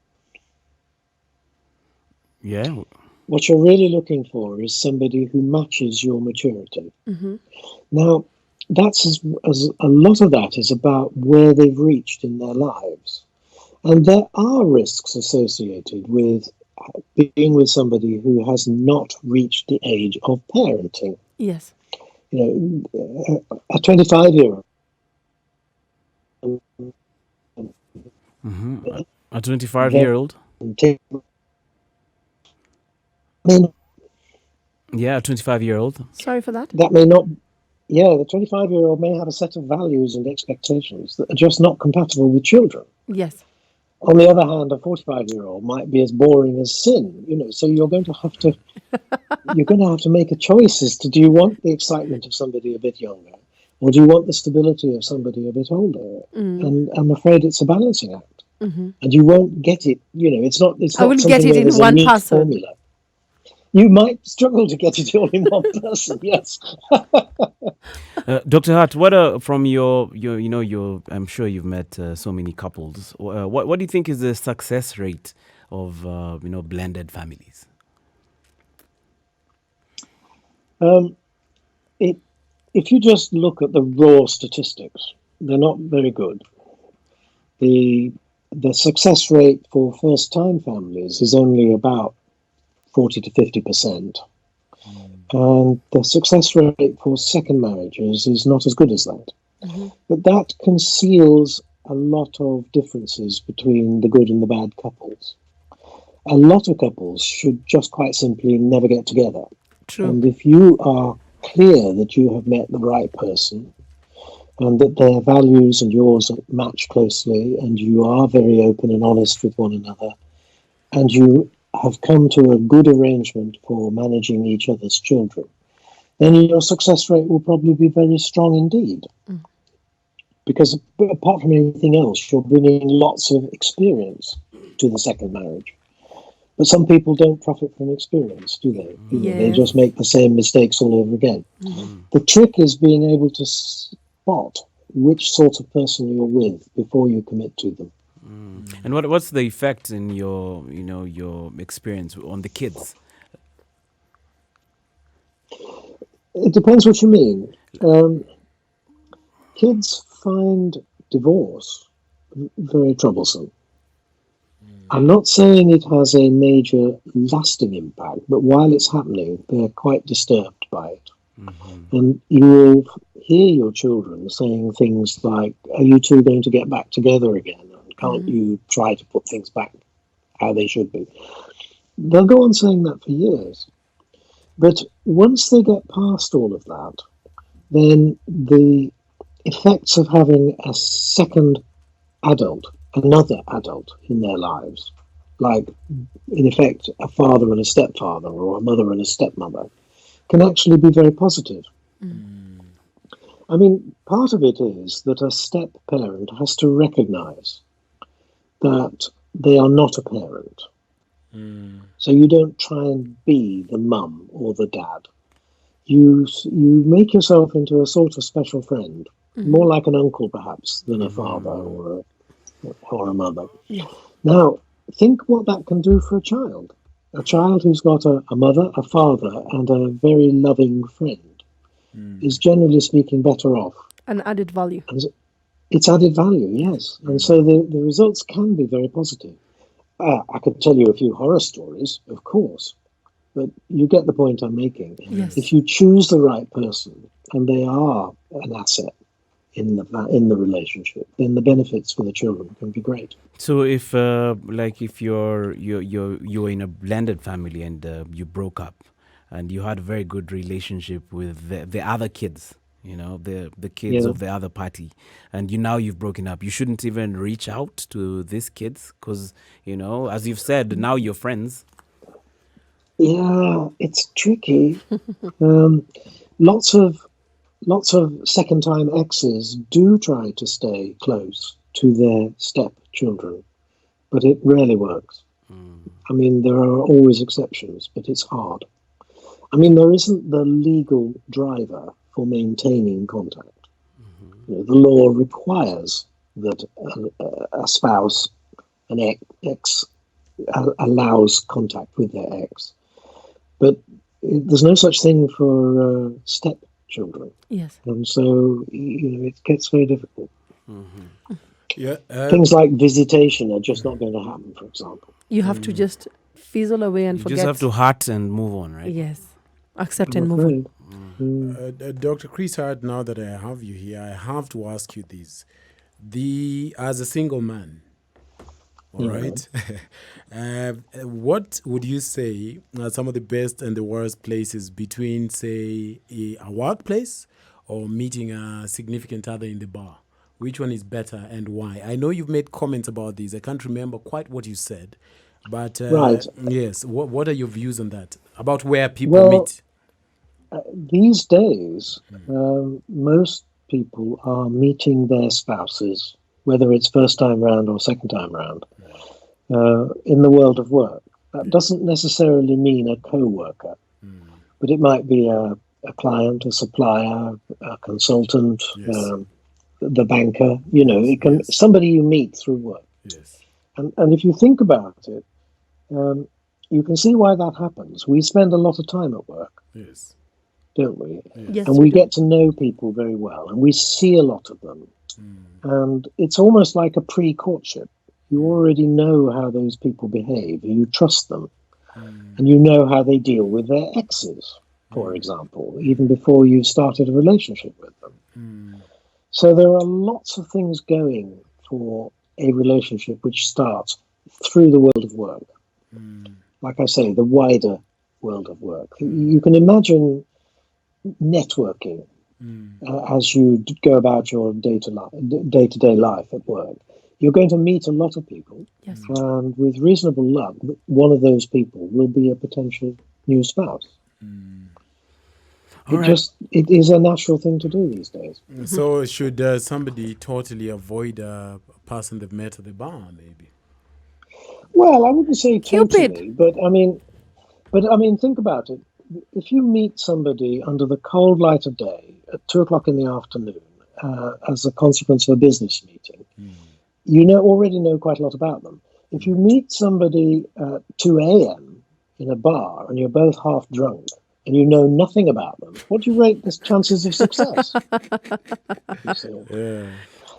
Yeah. what you're really looking for is somebody who matches your maturity. Mm-hmm. Now, that's as a lot of that is about where they've reached in their lives. And there are risks associated with being with somebody who has not reached the age of parenting. Yes. You know, a 25-year-old. A 25-year-old. Yeah, a 25-year-old. Sorry for that. That may not. Yeah, the 25-year-old may have a set of values and expectations that are just not compatible with children. Yes. On the other hand, a 45-year-old might be as boring as sin, you know. So you're going to have to make a choice as to, do you want the excitement of somebody a bit younger, or do you want the stability of somebody a bit older? And I'm afraid it's a balancing act, and you won't get it. You know, it's not. It's I not wouldn't something get it where in there's a one neat person. formula. You might struggle to get it all in one person. Yes. Dr. Hart, what are from your I'm sure you've met so many couples. What do you think is the success rate of blended families? If you just look at the raw statistics, they're not very good. The success rate for first-time families is only about 40 to 50%. And the success rate for second marriages is not as good as that. But that conceals a lot of differences between the good and the bad couples. A lot of couples should just quite simply never get together. True. And if you are clear that you have met the right person and that their values and yours match closely, and you are very open and honest with one another, and you have come to a good arrangement for managing each other's children, then your success rate will probably be very strong indeed. Because apart from anything else, you're bringing lots of experience to the second marriage. But some people don't profit from experience, do they? They just make the same mistakes all over again. The trick is being able to spot which sort of person you're with before you commit to them. And what's the effect in your experience on the kids? It depends what you mean. Kids find divorce very troublesome. I'm not saying it has a major lasting impact, but while it's happening, they're quite disturbed by it. And you will hear your children saying things like, "Are you two going to get back together again? Can't you try to put things back how they should be?" They'll go on saying that for years. But once they get past all of that, then the effects of having a second adult, another adult in their lives, like in effect a father and a stepfather or a mother and a stepmother, can actually be very positive. I mean, part of it is that a step parent has to recognize that they are not a parent. So you don't try and be the mum or the dad. You make yourself into a sort of special friend, more like an uncle perhaps than a father or a mother. Now, think what that can do for a child. A child who's got a mother, a father, and a very loving friend is generally speaking better off. An added value. It's added value, yes. And so the results can be very positive. I could tell you a few horror stories, of course, but you get the point I'm making. Yes. If you choose the right person and they are an asset in the relationship, then the benefits for the children can be great. So if you're in a blended family and you broke up and you had a very good relationship with the other kids, the kids of the other party, and you've broken up, you shouldn't even reach out to these kids because, as you've said, now you're friends. Yeah, it's tricky. Lots of second-time exes do try to stay close to their stepchildren, but it rarely works. I mean, there are always exceptions, but it's hard. I mean, there isn't the legal driver for maintaining contact. The law requires that a spouse, an ex, allows contact with their ex. But there's no such thing for stepchildren. Yes. And so, it gets very difficult. Yeah. Things like visitation are just not going to happen, for example. You have to just fizzle away and You forget. just have to heart and move on, right? Yes. Accept I'm and move on. afraid. Dr. Chris Hart, now that I have you here, I have to ask you this. As a single man, all right, what would you say are some of the best and the worst places between, say, a workplace or meeting a significant other in the bar? Which one is better and why? I know you've made comments about these. I can't remember quite what you said. But Right. yes, what are your views on that? About where people Well, meet? These days, most people are meeting their spouses, whether it's first time round or second time round, in the world of work. That doesn't necessarily mean a co-worker, but it might be a client, a supplier, a consultant, Yes. the banker. You know, it can Yes. somebody you meet through work. Yes. And if you think about it, you can see why that happens. We spend a lot of time at work, Yes. don't we? Yes, And we we do. get to know people very well, and we see a lot of them. And it's almost like a pre-courtship. You already know how those people behave, you trust them, and you know how they deal with their exes, for example, even before you've started a relationship with them. So there are lots of things going for a relationship which starts through the world of work. Like I say, the wider world of work. You can imagine networking as you go about your day-to-day life at work. You're going to meet a lot of people, Yes. and with reasonable luck, one of those people will be a potential new spouse. All right. It is a natural thing to do these days. So should somebody totally avoid a person they've met at the bar, maybe? Well, I wouldn't say Cupid. totally, but I mean, think about it. If you meet somebody under the cold light of day at 2 o'clock in the afternoon, as a consequence of a business meeting, you already know quite a lot about them. If you meet somebody at 2 a.m. in a bar and you're both half drunk and you know nothing about them, what do you rate the chances of success? You see? Yeah.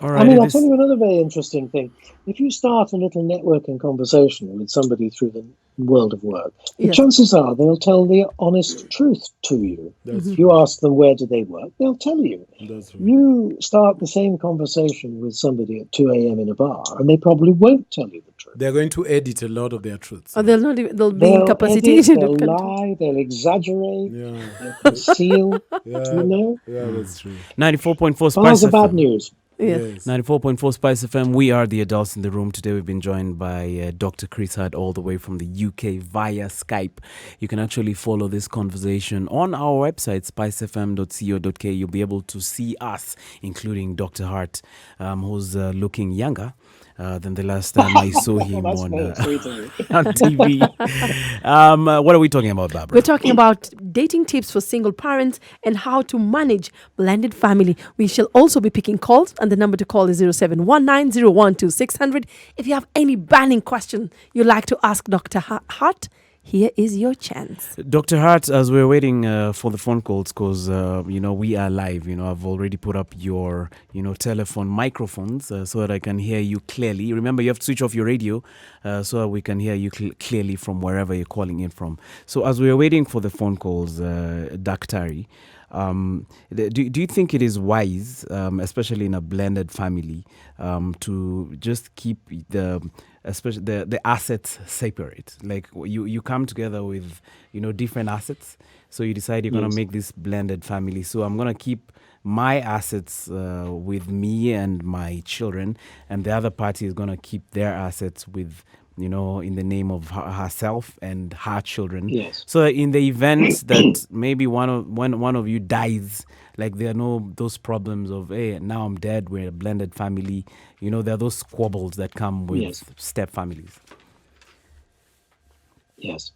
All I right. mean, it I'll is- tell you another very interesting thing. If you start a little networking conversation with somebody through the world of work, the Yes. chances are they'll tell the honest truth to you. That's If you ask them where do they work, they'll tell you. That's right. You start the same conversation with somebody at 2 a.m. in a bar, and they probably won't tell you the truth. They're going to edit a lot of their truths. Or they'll be They'll incapacitated. edit, they'll to control. lie, they'll exaggerate, Yeah. they'll conceal. Yeah. You know, Yeah, that's true. 94.4 bars Spice are bad FM. news. Yes. 94.4 Spice FM. We are the adults in the room. Today we've been joined by Dr. Chris Hart all the way from the UK via Skype. You can actually follow this conversation on our website, spicefm.co.k. You'll be able to see us, including Dr. Hart, who's looking younger than the last time I saw him That's on, very sweet of you. on TV. What are we talking about, Barbara? We're talking about dating tips for single parents and how to manage blended family. We shall also be picking calls, and the number to call is 0719012600. If you have any burning question you'd like to ask Dr. Hart, here is your chance. Dr. Hart, as we're waiting for the phone calls, because, we are live, I've already put up your, telephone microphones so that I can hear you clearly. Remember, you have to switch off your radio so that we can hear you clearly from wherever you're calling in from. So as we're waiting for the phone calls, Daktari, do you think it is wise, especially in a blended family, to just keep especially the assets separate? Like you come together with different assets, so you decide you're gonna make this blended family. So I'm gonna keep my assets with me and my children, and the other party is gonna keep their assets with in the name of herself and her children. Yes. So in the event that maybe one of you dies, like there are no those problems of, hey, now I'm dead, we're a blended family. There are those squabbles that come with Yes. step families. Yes.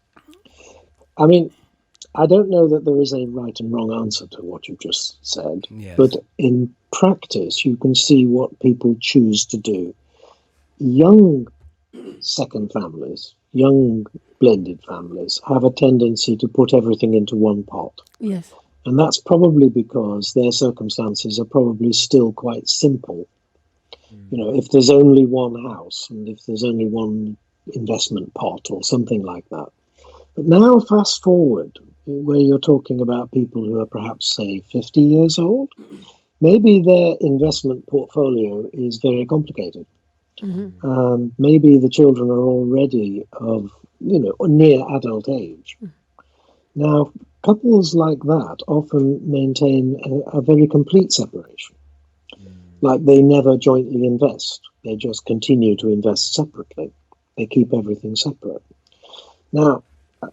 I mean, I don't know that there is a right and wrong answer to what you just said, Yes. but in practice, you can see what people choose to do. Young second families, young blended families, have a tendency to put everything into one pot. Yes. And that's probably because their circumstances are probably still quite simple. If there's only one house and if there's only one investment pot or something like that. But now fast forward, where you're talking about people who are perhaps, say, 50 years old, maybe their investment portfolio is very complicated. Maybe the children are already of, near adult age. Now, couples like that often maintain a very complete separation. Like they never jointly invest. They just continue to invest separately. They keep everything separate. Now,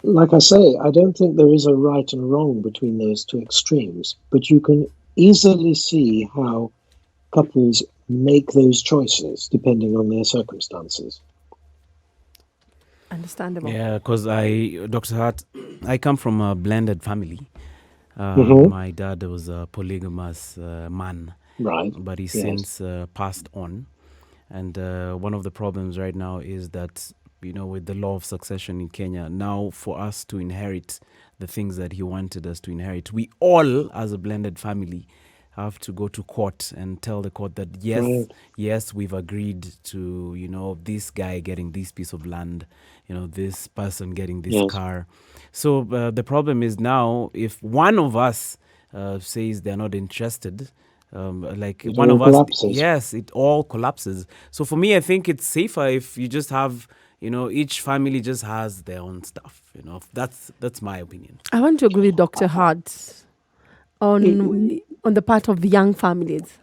like I say, I don't think there is a right and wrong between those two extremes, but you can easily see how couples make those choices depending on their circumstances. Understandable. Yeah, because Dr. Hart, I come from a blended family. My dad was a polygamous man. Right. But he since passed on. And one of the problems right now is that, with the law of succession in Kenya, now for us to inherit the things that he wanted us to inherit, we all, as a blended family, have to go to court and tell the court that, yes, we've agreed to, this guy getting this piece of land, this person getting this car. So the problem is now, if one of us says they're not interested, it one of us, collapses. it all collapses. So for me, I think it's safer if you just have, each family just has their own stuff. That's my opinion. I want to agree with Dr. Hart on the part of young families.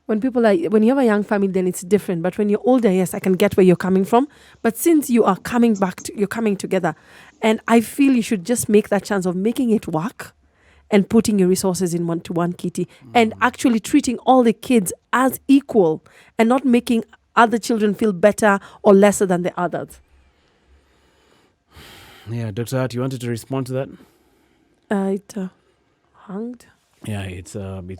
When you have a young family, then it's different. But when you're older, yes, I can get where you're coming from. But since you are coming you're coming together, and I feel you should just make that chance of making it work and putting your resources in one kitty and actually treating all the kids as equal and not making other children feel better or lesser than the others. Yeah, Dr. Hart, you wanted to respond to that? It hanged. Yeah, it's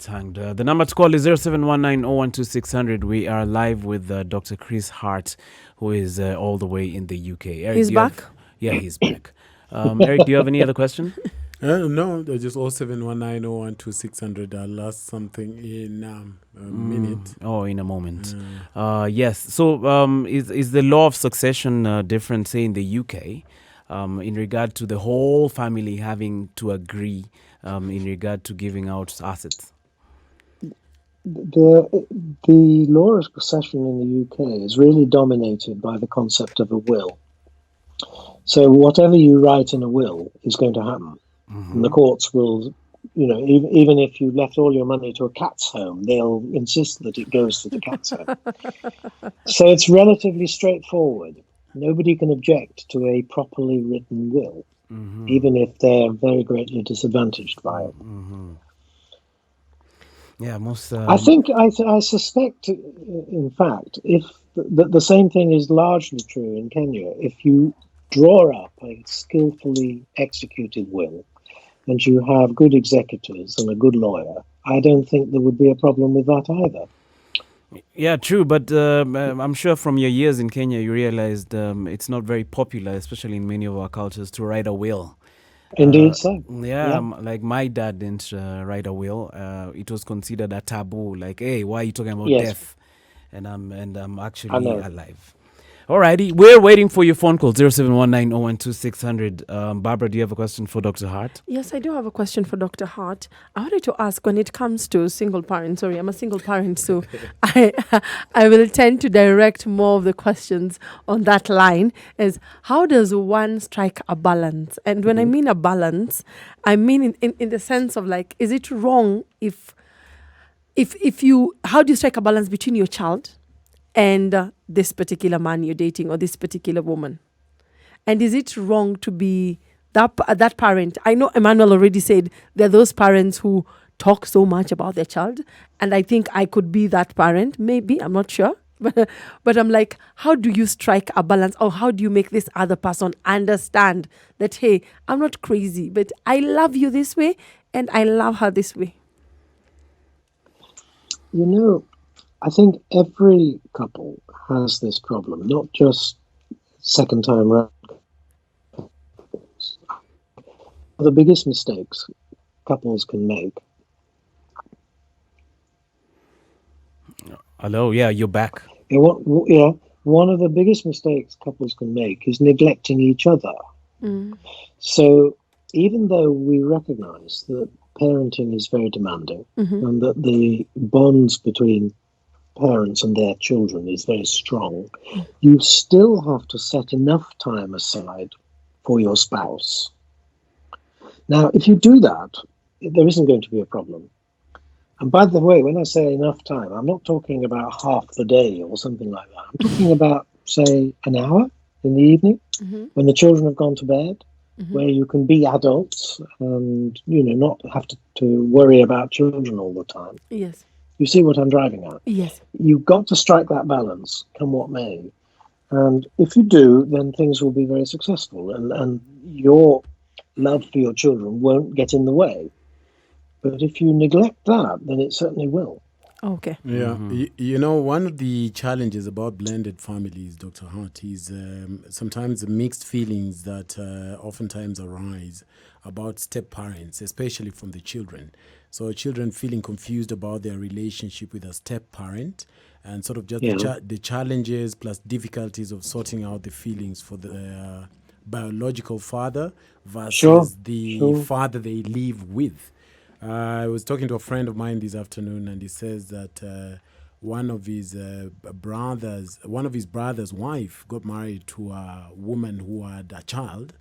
hanged. The number to call is 0719012600. We are live with Dr. Chris Hart, who is all the way in the UK. Eric, He's back? He's back. Eric, do you have any other question? No, just 0719012600. I'll ask something in a minute. Oh, in a moment. Yes. So is the law of succession different, say, in the UK, in regard to the whole family having to agree in regard to giving out assets? The law of succession in the UK is really dominated by the concept of a will. So whatever you write in a will is going to happen. And the courts will, even if you left all your money to a cat's home, they'll insist that it goes to the cat's home. So it's relatively straightforward. Nobody can object to a properly written will, even if they're very greatly disadvantaged by it. Yeah, most. I suspect, in fact, if the same thing is largely true in Kenya, if you draw up a skillfully executed will, and you have good executors and a good lawyer, I don't think there would be a problem with that either. Yeah, true. But I'm sure from your years in Kenya, you realized it's not very popular, especially in many of our cultures, to write a will. Indeed so. Yeah. Like my dad didn't write a will. It was considered a taboo. Like, hey, why are you talking about death? And I'm actually alive. Alrighty, we're waiting for your phone call, 0719012600. Barbara, do you have a question for Dr. Hart? Yes, I do have a question for Dr. Hart. I wanted to ask, when it comes to single parents, sorry, I'm a single parent, so I will tend to direct more of the questions on that line, is how does one strike a balance? And when I mean a balance, I mean in the sense of like, is it wrong if how do you strike a balance between your child and this particular man you're dating or this particular woman? And is it wrong to be that parent? I know Emmanuel already said there are those parents who talk so much about their child, and I think I could be that parent. Maybe, I'm not sure. But I'm like, how do you strike a balance, or how do you make this other person understand that, hey, I'm not crazy, but I love you this way and I love her this way? I think every couple has this problem, not just second time round. The biggest mistakes couples can make. Hello, yeah, you're back. One one of the biggest mistakes couples can make is neglecting each other. Mm. So even though we recognize that parenting is very demanding and that the bonds between parents and their children is very strong, you still have to set enough time aside for your spouse. Now, if you do that, there isn't going to be a problem. And by the way, when I say enough time, I'm not talking about half the day or something like that. I'm talking about, say, an hour in the evening when the children have gone to bed, where you can be adults and, not have to worry about children all the time. Yes. You see what I'm driving at? Yes. You've got to strike that balance, come what may. And if you do, then things will be very successful, and your love for your children won't get in the way. But if you neglect that, then it certainly will. Okay. Yeah, one of the challenges about blended families, Dr. Hart, is sometimes the mixed feelings that oftentimes arise about step-parents, especially from the children. So children feeling confused about their relationship with a step-parent, and sort of just the challenges plus difficulties of sorting out the feelings for the biological father versus the father they live with. I was talking to a friend of mine this afternoon, and he says that one of his brother's wife got married to a woman who had a child,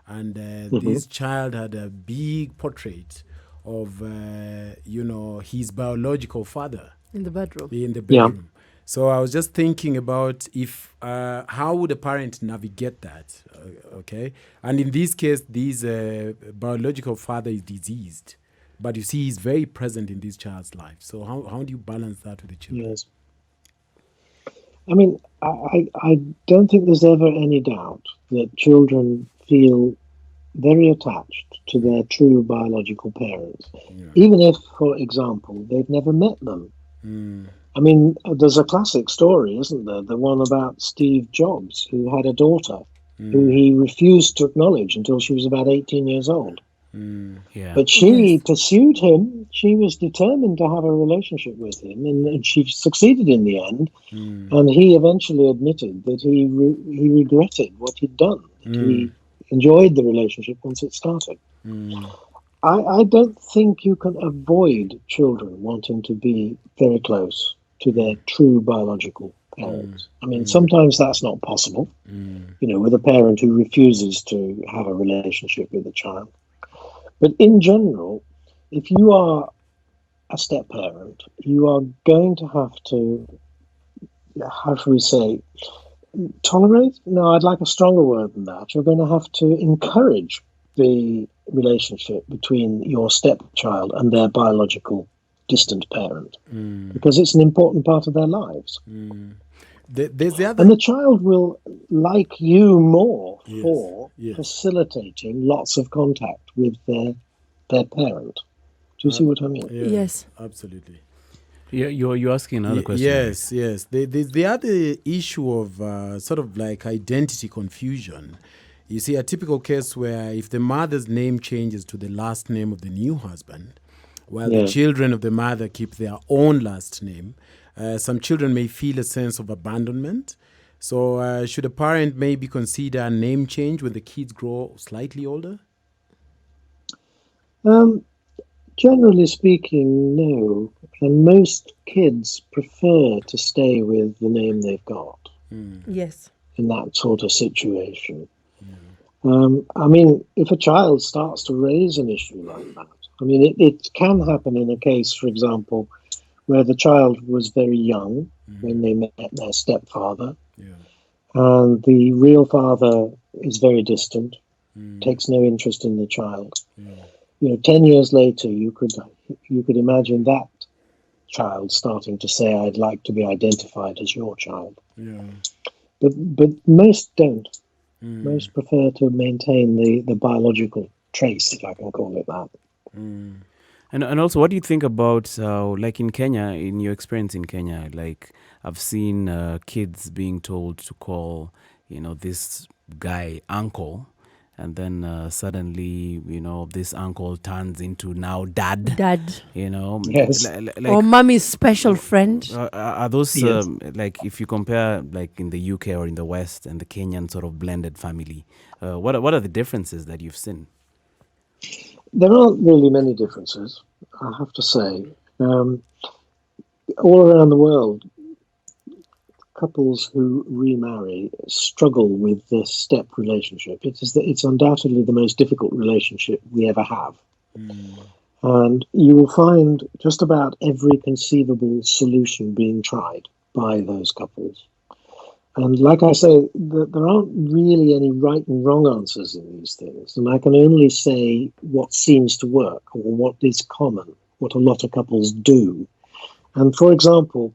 and this child had a big portrait of his biological father In the bedroom. in the bedroom. So I was just thinking about if how would a parent navigate that, okay? And in this case, this biological father is diseased, but you see he's very present in this child's life. So how do you balance that with the children? Yes. I mean, I don't think there's ever any doubt that children feel very attached to their true biological parents, even if, for example, they've never met them. I mean, there's a classic story, isn't there? The one about Steve Jobs, who had a daughter who he refused to acknowledge until she was about 18 years old. Yeah. But she pursued him. She was determined to have a relationship with him, and she succeeded in the end. And he eventually admitted that he regretted what he'd done. He enjoyed the relationship once it started. I don't think you can avoid children wanting to be very close to their true biological parents. I mean, sometimes that's not possible, with a parent who refuses to have a relationship with a child. But in general, if you are a step parent, you are going to have to, how should we say, tolerate? No, I'd like a stronger word than that. You're going to have to encourage the relationship between your stepchild and their biological distant parent, because it's an important part of their lives. There's the other... And the child will like you more for facilitating lots of contact with their parent. Do you see what I mean? Yes. Absolutely. Yeah, you're asking another question. Yes. There's the other issue of sort of like identity confusion. You see, a typical case where if the mother's name changes to the last name of the new husband, while the children of the mother keep their own last name, some children may feel a sense of abandonment. So should a parent maybe consider a name change when the kids grow slightly older? Generally speaking, no. And most kids prefer to stay with the name they've got. Yes. In that sort of situation. I mean, if a child starts to raise an issue like that, I mean, it can happen in a case, for example, where the child was very young when they met their stepfather, and the real father is very distant, takes no interest in the child. 10 years later, you could imagine that child starting to say, "I'd like to be identified as your child." But most don't. Most prefer to maintain the biological trace, if I can call it that. And also, what do you think about, like in Kenya, in your experience in Kenya, like I've seen kids being told to call, this guy uncle, and then suddenly, this uncle turns into now dad. Dad. Yes. Or mommy's special friend. Are those Yes. like if you compare like in the UK or in the West and the Kenyan sort of blended family, what are the differences that you've seen? There aren't really many differences, I have to say. All around the world, couples who remarry struggle with the step relationship. It's undoubtedly the most difficult relationship we ever have. And you will find just about every conceivable solution being tried by those couples. And like I say, there aren't really any right and wrong answers in these things. And I can only say what seems to work or what is common, what a lot of couples do. And for example,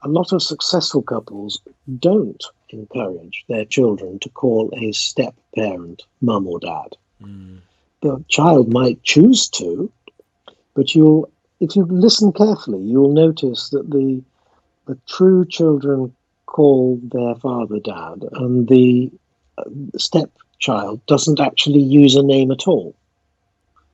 a lot of successful couples don't encourage their children to call a step parent mum or dad. The child might choose to, but if you listen carefully, you'll notice that the true children call their father dad, and the stepchild doesn't actually use a name at all.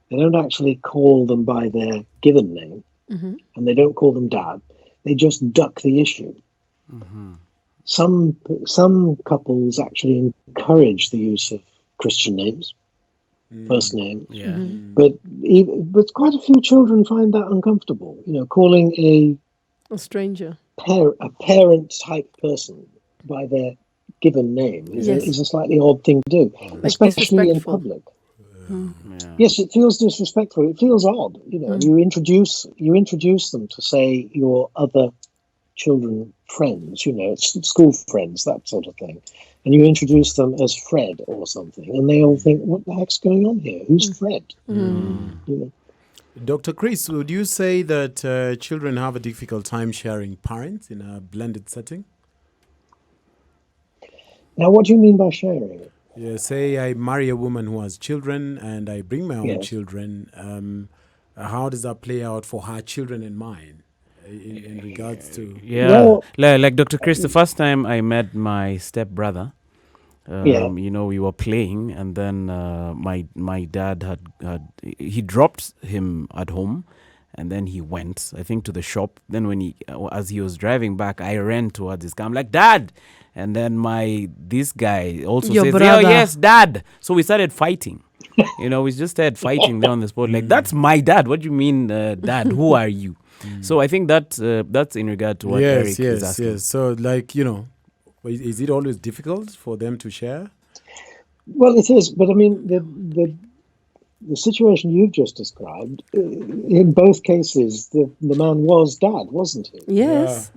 They don't actually call them by their given name, and they don't call them dad. They just duck the issue. Some couples actually encourage the use of Christian names, first name. Yeah. But quite a few children find that uncomfortable. Calling A stranger. a parent type person by their given name is a slightly odd thing to do, especially in public. Yeah. Yes, it feels disrespectful. It feels odd. You introduce them to, say, your other children friends, school friends, that sort of thing, and you introduce them as Fred or something, and they all think, "What the heck's going on here? Who's Fred?" Dr. Chris, would you say that children have a difficult time sharing parents in a blended setting? Now, what do you mean by sharing it? Yeah, say I marry a woman who has children and I bring my own Yes. children. How does that play out for her children and mine in regards to... Yeah. Well- like Dr. Chris, the first time I met my stepbrother, we were playing, and then my dad he dropped him at home, and then he went, I think, to the shop. Then as he was driving back, I ran towards his car. I'm like, "Dad!" And then this guy also Your says, brother. "Oh, yes, Dad." So we started fighting. We just started fighting there on the spot. Like, "That's my dad. What do you mean, Dad? Who are you?" So I think that's in regard to what Eric is asking. Yes. So, is it always difficult for them to share? Well, it is, but I mean, the situation you've just described, in both cases, the man was dad, wasn't he? Yes.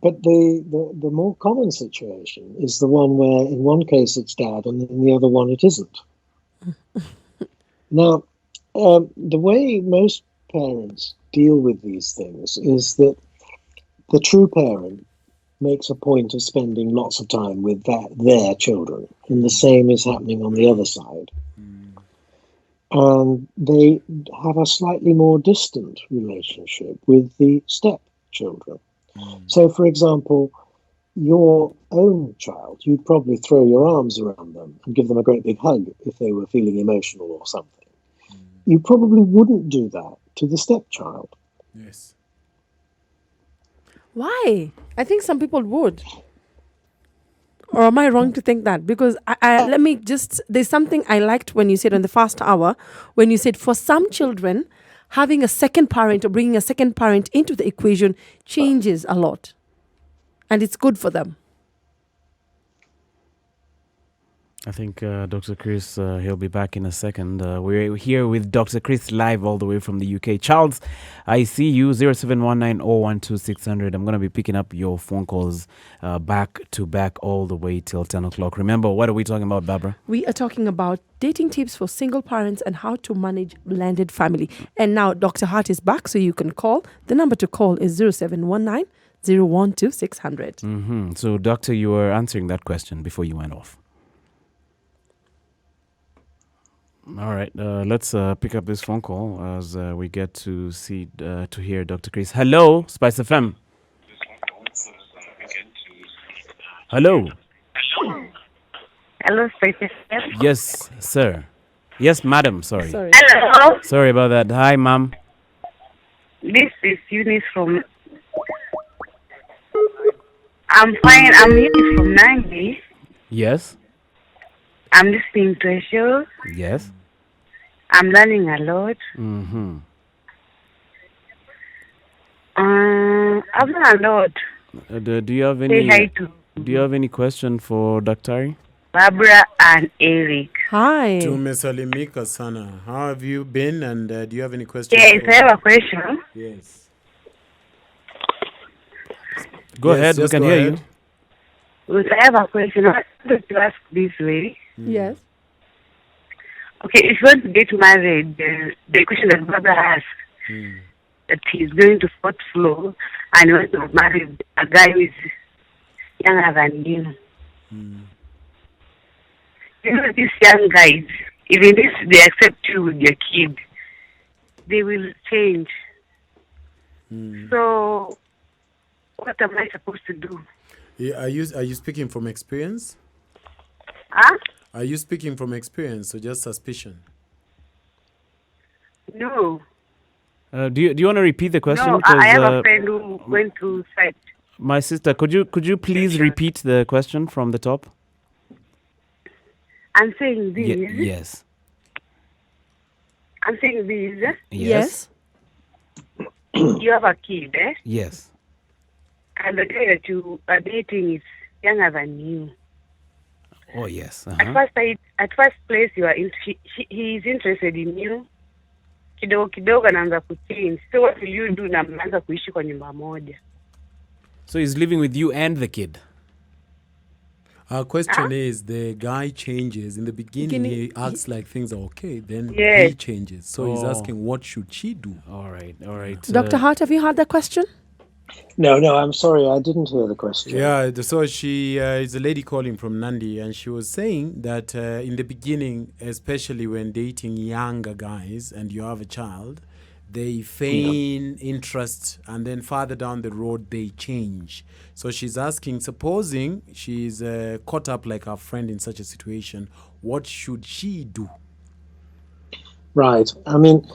But the more common situation is the one where in one case it's dad and in the other one it isn't. Now, the way most parents deal with these things is that the true parent makes a point of spending lots of time with their children, and the same is happening on the other side. And they have a slightly more distant relationship with the stepchildren. So, for example, your own child, you'd probably throw your arms around them and give them a great big hug if they were feeling emotional or something. You probably wouldn't do that to the stepchild. Yes. Why? I think some people would. Or am I wrong to think that? Because there's something I liked when you said on the first hour, when you said for some children, having a second parent or bringing a second parent into the equation changes a lot. And it's good for them. I think Dr. Chris, he'll be back in a second. We're here with Dr. Chris live all the way from the UK. Charles, I see you, 0719012600. I'm going to be picking up your phone calls back to back all the way till 10 o'clock. Remember, what are we talking about, Barbara? We are talking about dating tips for single parents and how to manage blended family. And now Dr. Hart is back, so you can call. The number to call is 0719 012 So, Doctor, you were answering that question before you went off. All right, let's pick up this phone call as we get to hear Dr. Chris. Hello, Spice FM. Hello. Hello, Spicy. Yes, sir. Yes, madam. Sorry. Sorry. Hello. Sorry about that. Hi, ma'am. This is Eunice from. I'm fine. I'm Eunice from Nairobi. Yes. I'm listening to a show. Yes. I'm learning a lot. Mm-hmm. I've learned a lot. Do you have Say any? hi to Do you have any question for Daktari? Barbara and Eric. Hi. Tumesalimika sana. How have you been, and do you have any questions? Yes, I have a question. Yes. Go Yes, ahead. We just can go hear ahead. Yes, I have a question. I wanted to ask this way. Yes. Okay, if you want to get married, the question that Barbara asked, that he's going to fourth floor and he wants to marry a guy who is younger than you. You know, these young guys, even if they accept you with your kid, they will change. So, what am I supposed to do? Yeah, are you speaking from experience? Huh? Are you speaking from experience or just suspicion? No. Do you want to repeat the question? No, I have a friend who went through site. My sister, could you please repeat the question from the top? I'm saying this. Yes. I'm saying this. Yes. You have a kid, eh? Yes. And the guy that you are dating is younger than you. Oh yes. At first place, you are he is interested in you. Kidogo anaanza kuchange. So what will you do na mnaanza kuishi kwa nyumba moja? So he's living with you and the kid. Our question is, the guy changes. In the beginning, he acts like things are okay. Then he changes. So he's asking, what should she do? All right. Dr. Hart, have you heard that question? No, I'm sorry, I didn't hear the question. Yeah, so she is a lady calling from Nandi, and she was saying that in the beginning, especially when dating younger guys and you have a child, they feign interest, and then farther down the road, they change. So she's asking, supposing she's caught up like her friend in such a situation, what should she do? Right. I mean,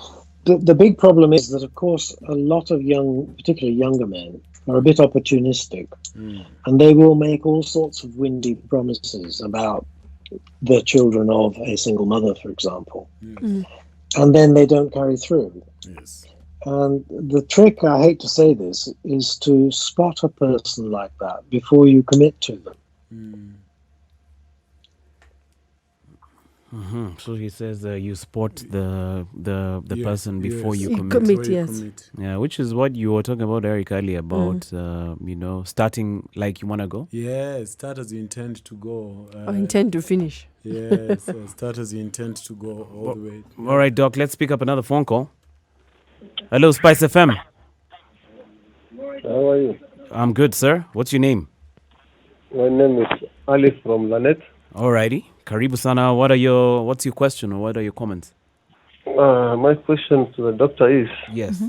the big problem is that, of course, a lot of particularly younger men, are a bit opportunistic, and they will make all sorts of windy promises about the children of a single mother, for example, and then they don't carry through. Yes. And the trick, I hate to say this, is to spot a person like that before you commit to them. So he says you spot the person before you commit. Commit, yes. Yeah, which is what you were talking about, Eric, earlier about starting like you want to go. Yes, start as you intend to go. Or intend to finish. Yes, start as you intend to go all the way. All right, Doc, let's pick up another phone call. Hello, Spice FM. How are you? I'm good, sir. What's your name? My name is Ali from Lanet. Alrighty. Karibu sana. What's your question or what are your comments? My question to the doctor is, Yes.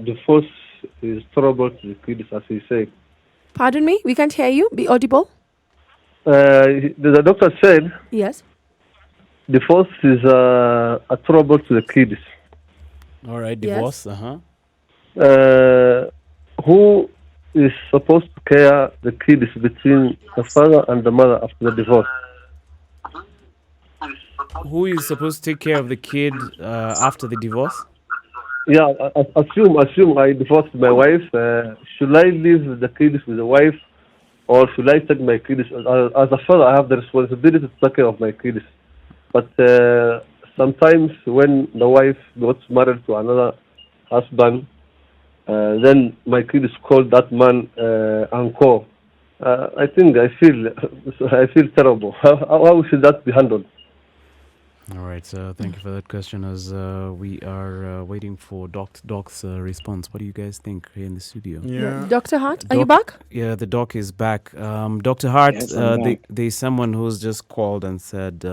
divorce is terrible to the kids, as he said. Pardon me? We can't hear you. Be audible. The doctor said Yes. divorce is a trouble to the kids. All right. Yes. Divorce. Who is supposed to care the kids between the father and the mother after the divorce? Who is supposed to take care of the kid after the divorce? Yeah, assume I divorced my wife. Should I leave the kids with the wife, or should I take my kids? As a father, I have the responsibility to take care of my kids. But sometimes when the wife got married to another husband, then my kids call that man uncle. I feel terrible. How should that be handled? All right, so thank you for that question. As we are waiting for Doc's response, what do you guys think here in the studio? Yeah. Dr. Hart, are you back? Yeah, the Doc is back. Dr. Hart, Yes, I'm back. there's someone who's just called and said,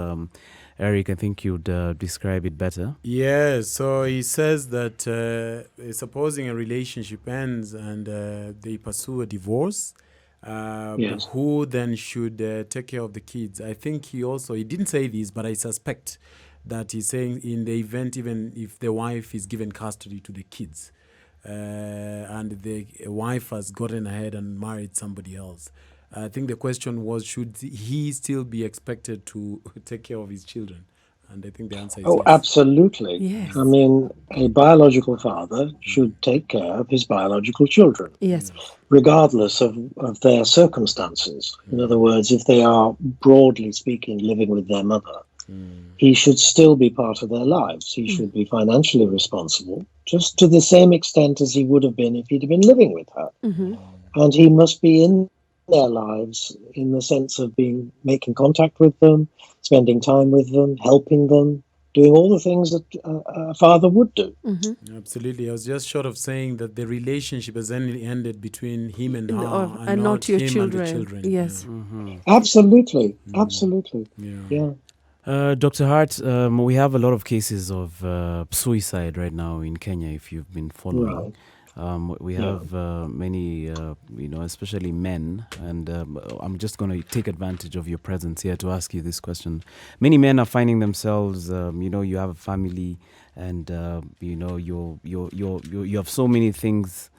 Eric, I think you'd describe it better. Yeah, so he says that supposing a relationship ends and they pursue a divorce, Yes. Who then should take care of the kids? I think he didn't say this, but I suspect that he's saying in the event, even if the wife is given custody to the kids, and the wife has gotten ahead and married somebody else, I think the question was, should he still be expected to take care of his children? And I think the answer is Oh, yes. absolutely. Yes. I mean, a biological father should take care of his biological children, Yes. regardless of their circumstances. In other words, if they are, broadly speaking, living with their mother, he should still be part of their lives. He should be financially responsible, just to the same extent as he would have been if he'd been living with her. And he must be in their lives in the sense of making contact with them, spending time with them, helping them, doing all the things that a father would do. Absolutely. I was just short of saying that the relationship has only ended between him and her, And not your him children. and the children. Yes. Absolutely. Absolutely. Yeah. Dr. Hart, we have a lot of cases of suicide right now in Kenya, if you've been following. Right. We have many, especially men, and I'm just going to take advantage of your presence here to ask you this question. Many men are finding themselves, you have a family, and you have so many things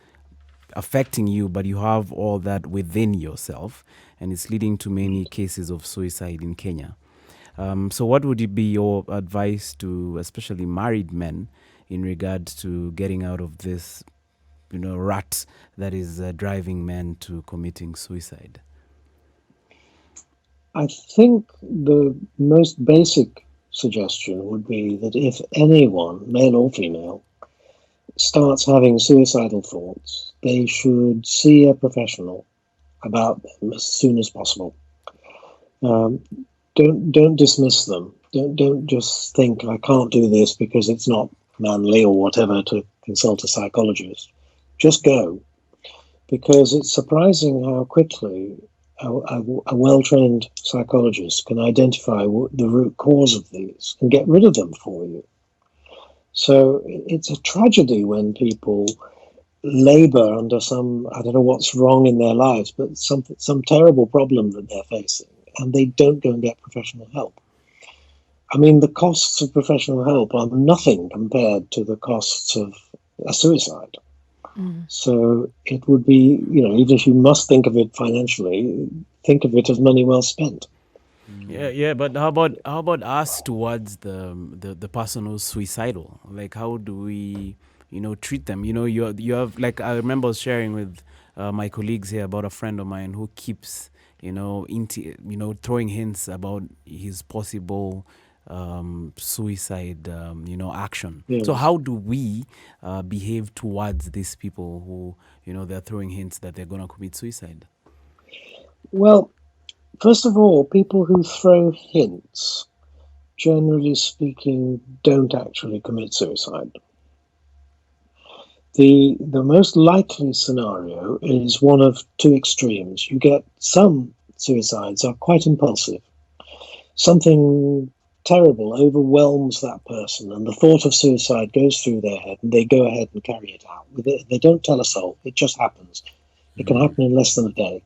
affecting you, but you have all that within yourself, and it's leading to many cases of suicide in Kenya. So what would be your advice to especially married men in regard to getting out of this rut that is driving men to committing suicide? I think the most basic suggestion would be that if anyone, male or female, starts having suicidal thoughts, they should see a professional about them as soon as possible. Don't dismiss them. Don't just think, I can't do this because it's not manly or whatever to consult a psychologist. Just go, because it's surprising how quickly a well-trained psychologist can identify the root cause of these and get rid of them for you. So it's a tragedy when people labor under I don't know what's wrong in their lives, but some terrible problem that they're facing, and they don't go and get professional help. I mean, the costs of professional help are nothing compared to the costs of a suicide. So it would be, even if you must think of it financially, think of it as money well spent. Yeah. But how about us towards the person who's suicidal? Like, how do we, treat them? You have, like, I remember sharing with my colleagues here about a friend of mine who keeps, throwing hints about his possible suicide, action. Yes. So how do we behave towards these people who, they're throwing hints that they're going to commit suicide? Well, first of all, people who throw hints, generally speaking, don't actually commit suicide. The most likely scenario is one of two extremes. You get some suicides are quite impulsive. Something terrible overwhelms that person, and the thought of suicide goes through their head, and they go ahead and carry it out. They don't tell a soul. It just happens. It can happen in less than a day.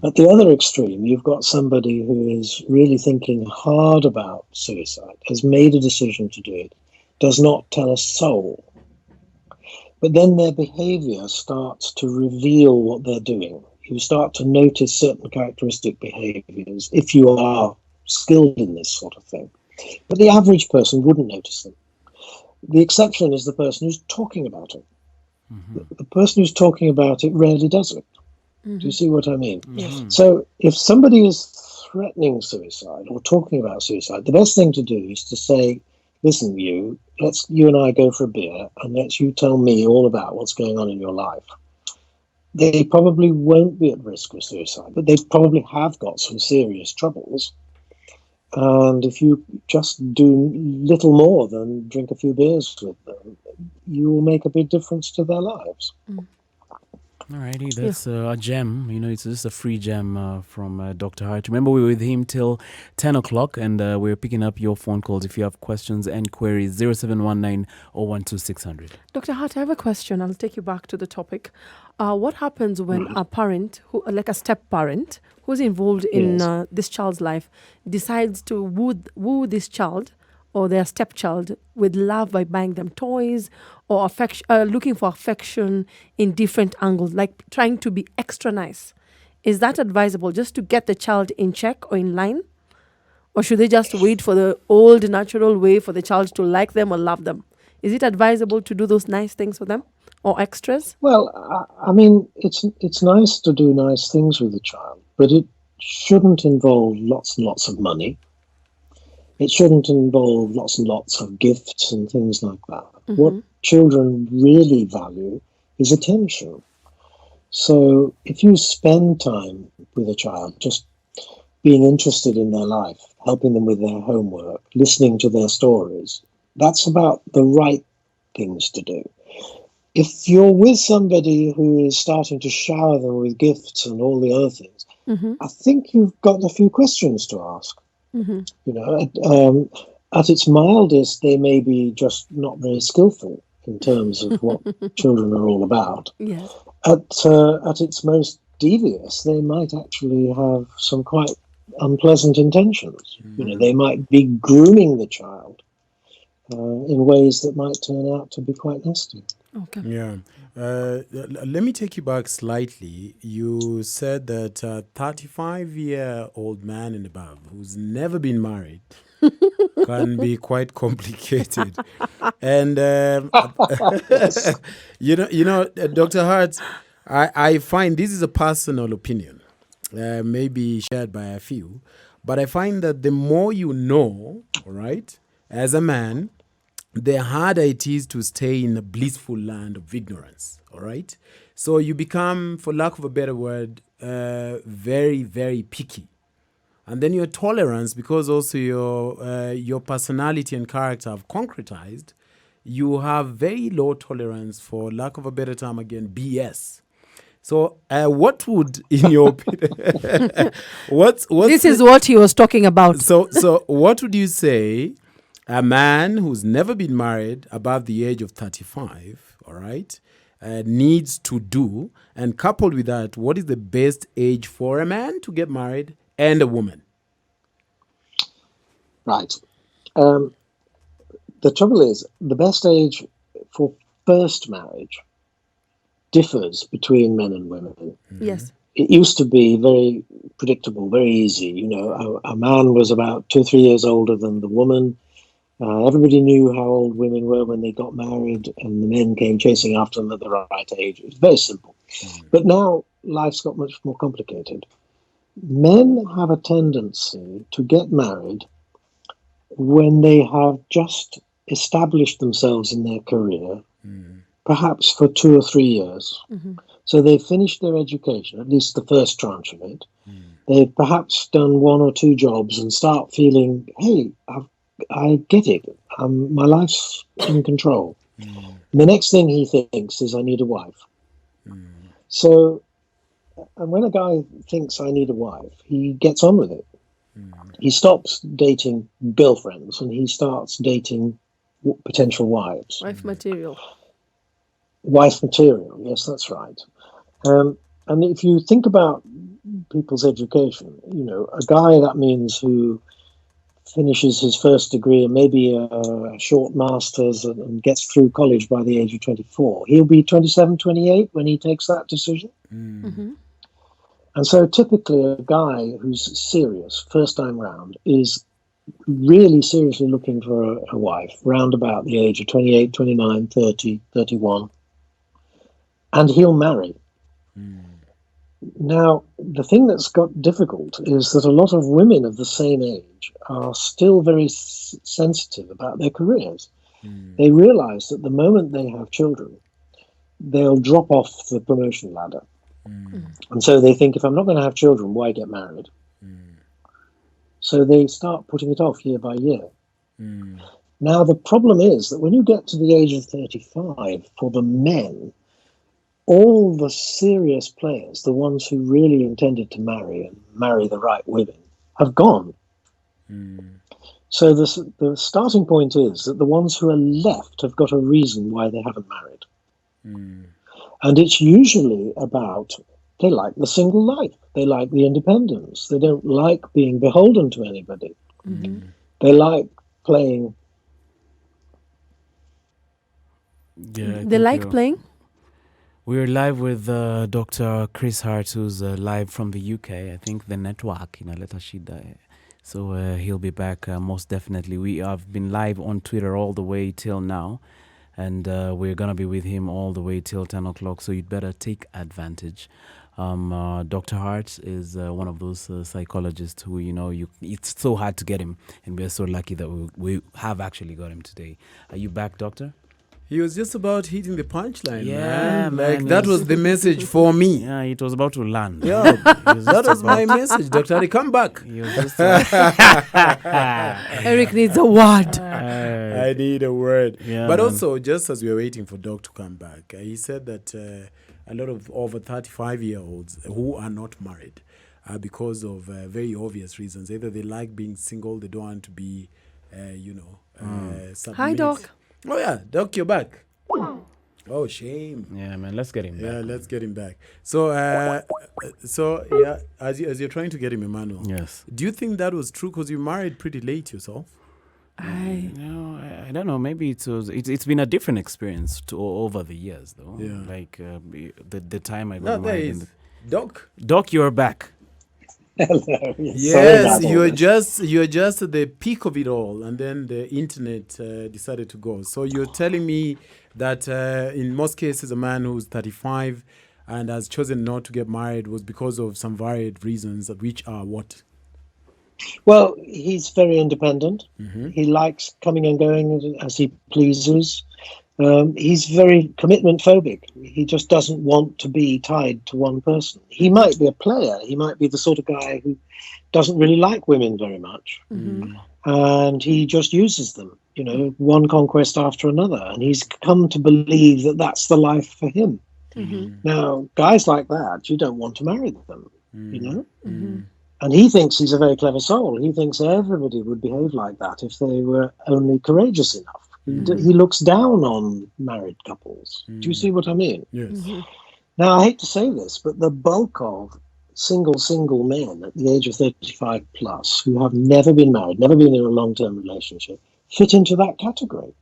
At the other extreme, you've got somebody who is really thinking hard about suicide, has made a decision to do it, does not tell a soul. But then their behavior starts to reveal what they're doing. You start to notice certain characteristic behaviors if you are skilled in this sort of thing. But the average person wouldn't notice them. The exception is the person who's talking about it. The person who's talking about it rarely does it. Do you see what I mean? So if somebody is threatening suicide or talking about suicide, the best thing to do is to say, listen, you and I go for a beer, and let's you tell me all about what's going on in your life. They probably won't be at risk of suicide, but they probably have got some serious troubles. And if you just do little more than drink a few beers with them, you will make a big difference to their lives. Alrighty, that's a gem. It's just a free gem from Dr. Hart. Remember, we were with him till 10 o'clock, and we're picking up your phone calls if you have questions and queries. 0719 or 12600. Dr. Hart, I have a question. I'll take you back to the topic. What happens when a parent, like a step parent, who's involved in this child's life, decides to woo this child or their stepchild with love by buying them toys or looking for affection in different angles, like trying to be extra nice? Is that advisable just to get the child in check or in line? Or should they just wait for the old natural way for the child to like them or love them? Is it advisable to do those nice things for them or extras? Well, I mean, it's nice to do nice things with the child, but it shouldn't involve lots and lots of money. It shouldn't involve lots and lots of gifts and things like that. Mm-hmm. What children really value is attention. So if you spend time with a child, just being interested in their life, helping them with their homework, listening to their stories, that's about the right things to do. If you're with somebody who is starting to shower them with gifts and all the other things, I think you've got a few questions to ask. At its mildest, they may be just not very skillful in terms of what children are all about. Yes. At its most devious, they might actually have some quite unpleasant intentions. They might be grooming the child in ways that might turn out to be quite nasty. Okay. Yeah. Let me take you back slightly. You said that a 35-year-old man and above who's never been married can be quite complicated. And, Dr. Hart, I find this is a personal opinion, maybe shared by a few, but I find that the more you know, all right, as a man, the harder it is to stay in a blissful land of ignorance, all right? So you become, for lack of a better word, very, very picky. And then your tolerance, because also your personality and character have concretized, you have very low tolerance for, lack of a better term again, BS. So what would, in your opinion, this is what he was talking about. So what would you say a man who's never been married above the age of 35, all right, needs to do? And coupled with that, what is the best age for a man to get married and a woman? Right. The trouble is, the best age for first marriage differs between men and women. Yes. It used to be very predictable, very easy. A man was about 2 or 3 years older than the woman. Everybody knew how old women were when they got married, and the men came chasing after them at the right age. It was very simple. But now life's got much more complicated. Men have a tendency to get married when they have just established themselves in their career, perhaps for 2 or 3 years. So they've finished their education, at least the first tranche of it. They've perhaps done 1 or 2 jobs and start feeling, hey, I get it. My life's in control. And the next thing he thinks is, I need a wife. So, and when a guy thinks I need a wife, he gets on with it. He stops dating girlfriends and he starts dating potential wives. Wife material. Wife material, yes, that's right. And if you think about people's education, a guy, that means who finishes his first degree and maybe a short master's and gets through college by the age of 24. He'll be 27, 28 when he takes that decision. And so typically a guy who's serious, first time round, is really seriously looking for a wife round about the age of 28, 29, 30, 31. And he'll marry. Now, the thing that's got difficult is that a lot of women of the same age are still very sensitive about their careers. They realize that the moment they have children, they'll drop off the promotion ladder. And so they think, if I'm not going to have children, why get married? So they start putting it off year by year. Now, the problem is that when you get to the age of 35, for the men, all the serious players, the ones who really intended to marry and marry the right women, have gone. So the starting point is that the ones who are left have got a reason why they haven't married. And it's usually about they like the single life. They like the independence. They don't like being beholden to anybody. They like playing. Yeah, They like playing? We're live with Dr. Chris Hart, who's live from the UK. I think the network inaleta shida. So he'll be back most definitely. We have been live on Twitter all the way till now. And we're going to be with him all the way till 10 o'clock. So you'd better take advantage. Dr. Hart is one of those psychologists who, it's so hard to get him. And we're so lucky that we have actually got him today. Are you back, Doctor? He was just about hitting the punchline, Yeah, man. man, Like, that was the message for me. Yeah, it was about to land. Yeah, that was my message, Dr. Ali. Come back. He was just, Eric needs a word. I need a word. Yeah, but man. also, just as we were waiting for Doc to come back, he said that a lot of over 35-year-olds who are not married are because of very obvious reasons. Either they like being single, they don't want to be, submit. Hi, Doc. Oh, yeah. Doc, you're back. Oh, shame. yeah, man, let's get him back. Yeah, let's get him back. So, as you're trying to get him, Emmanuel, Yes. do you think that was true? Because you married pretty late yourself. I I don't know. Maybe it's been a different experience over the years, though. Yeah. Like the time I No, got there married. is. Doc? Doc, you're back. Hello. Yes, you're just at the peak of it all, and then the internet decided to go. So you're telling me that in most cases, a man who's 35 and has chosen not to get married was because of some varied reasons, which are what? Well, he's very independent. Mm-hmm. He likes coming and going as he pleases. He's very commitment phobic. He just doesn't want to be tied to one person. He might be a player. He might be the sort of guy who doesn't really like women very much. And he just uses them, one conquest after another. And he's come to believe that that's the life for him. Now, guys like that, you don't want to marry them, And he thinks he's a very clever soul. He thinks everybody would behave like that if they were only courageous enough. He looks down on married couples. Do you see what I mean? Yes. Now, I hate to say this, but the bulk of single men at the age of 35 plus who have never been married, never been in a long-term relationship, fit into that category.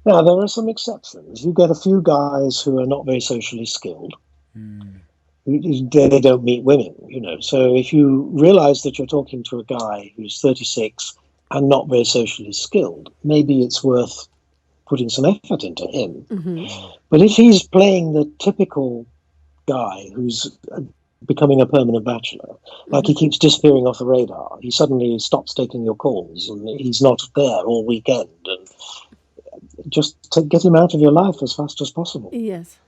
Now, there are some exceptions. You get a few guys who are not very socially skilled. They don't meet women, So if you realize that you're talking to a guy who's 36 and not very socially skilled, maybe it's worth putting some effort into him. But if he's playing the typical guy who's becoming a permanent bachelor, like he keeps disappearing off the radar, he suddenly stops taking your calls and he's not there all weekend, and just get him out of your life as fast as possible. yes.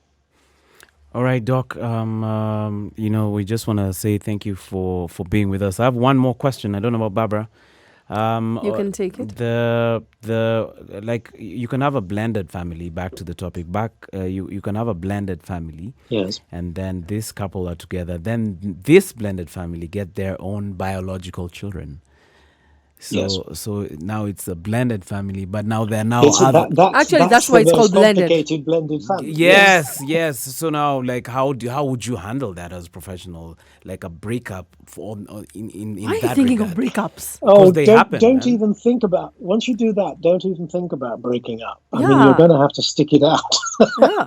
All right, Doc. We just want to say thank you for being with us. I have one more question. I don't know about Barbara. You can take it. You can have a blended family. Back to the topic. You can have a blended family. Yes. And then this couple are together. Then this blended family get their own biological children. So now it's a blended family, but now they're now other. That's why it's called blended. Complicated blended family. Yes. So now, how would you handle that as a professional, like a breakup in Why are that you thinking regard? of breakups? Oh, they don't happen, man. even think about, once you do that, don't even think about breaking up. I mean, Yeah. you're going to have to stick it out. Yeah.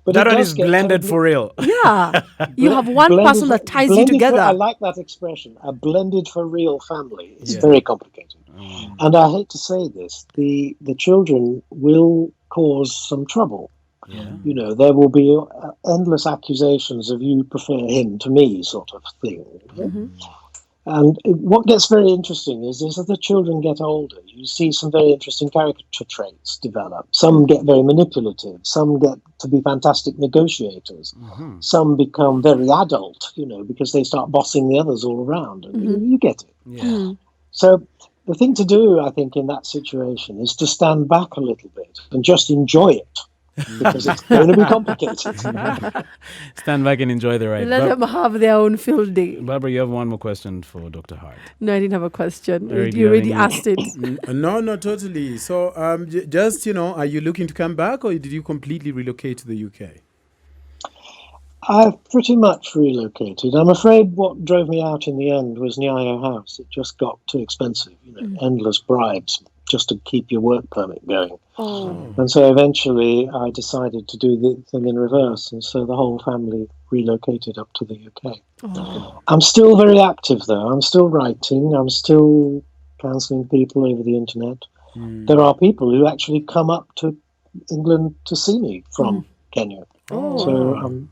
But That it one does is get blended terribly- for real. Yeah. You have one blended person that ties you blended together. I like that expression. A blended for real family is Yeah. very complicated. And I hate to say this, the children will cause some trouble. Yeah. There will be endless accusations of you prefer him to me sort of thing. And what gets very interesting is as the children get older, you see some very interesting character traits develop. Some get very manipulative. Some get to be fantastic negotiators. Some become very adult, because they start bossing the others all around. And you get it. Yeah. So the thing to do, I think, in that situation is to stand back a little bit and just enjoy it. because it's going to be complicated. Stand back and enjoy the ride. Let them have their own field day. Barbara, you have one more question for Dr. Hart. No, I didn't have a question. Alright, You already you have asked it. No, totally. So, just, are you looking to come back, or did you completely relocate to the UK? I've pretty much relocated. I'm afraid what drove me out in the end was Nyayo House. It just got too expensive, endless bribes just to keep your work permit going. Oh. And so eventually I decided to do the thing in reverse, and so the whole family relocated up to the UK. Oh. I'm still very active, though. I'm still writing. I'm still counselling people over the internet. There are people who actually come up to England to see me from Kenya. Oh. So,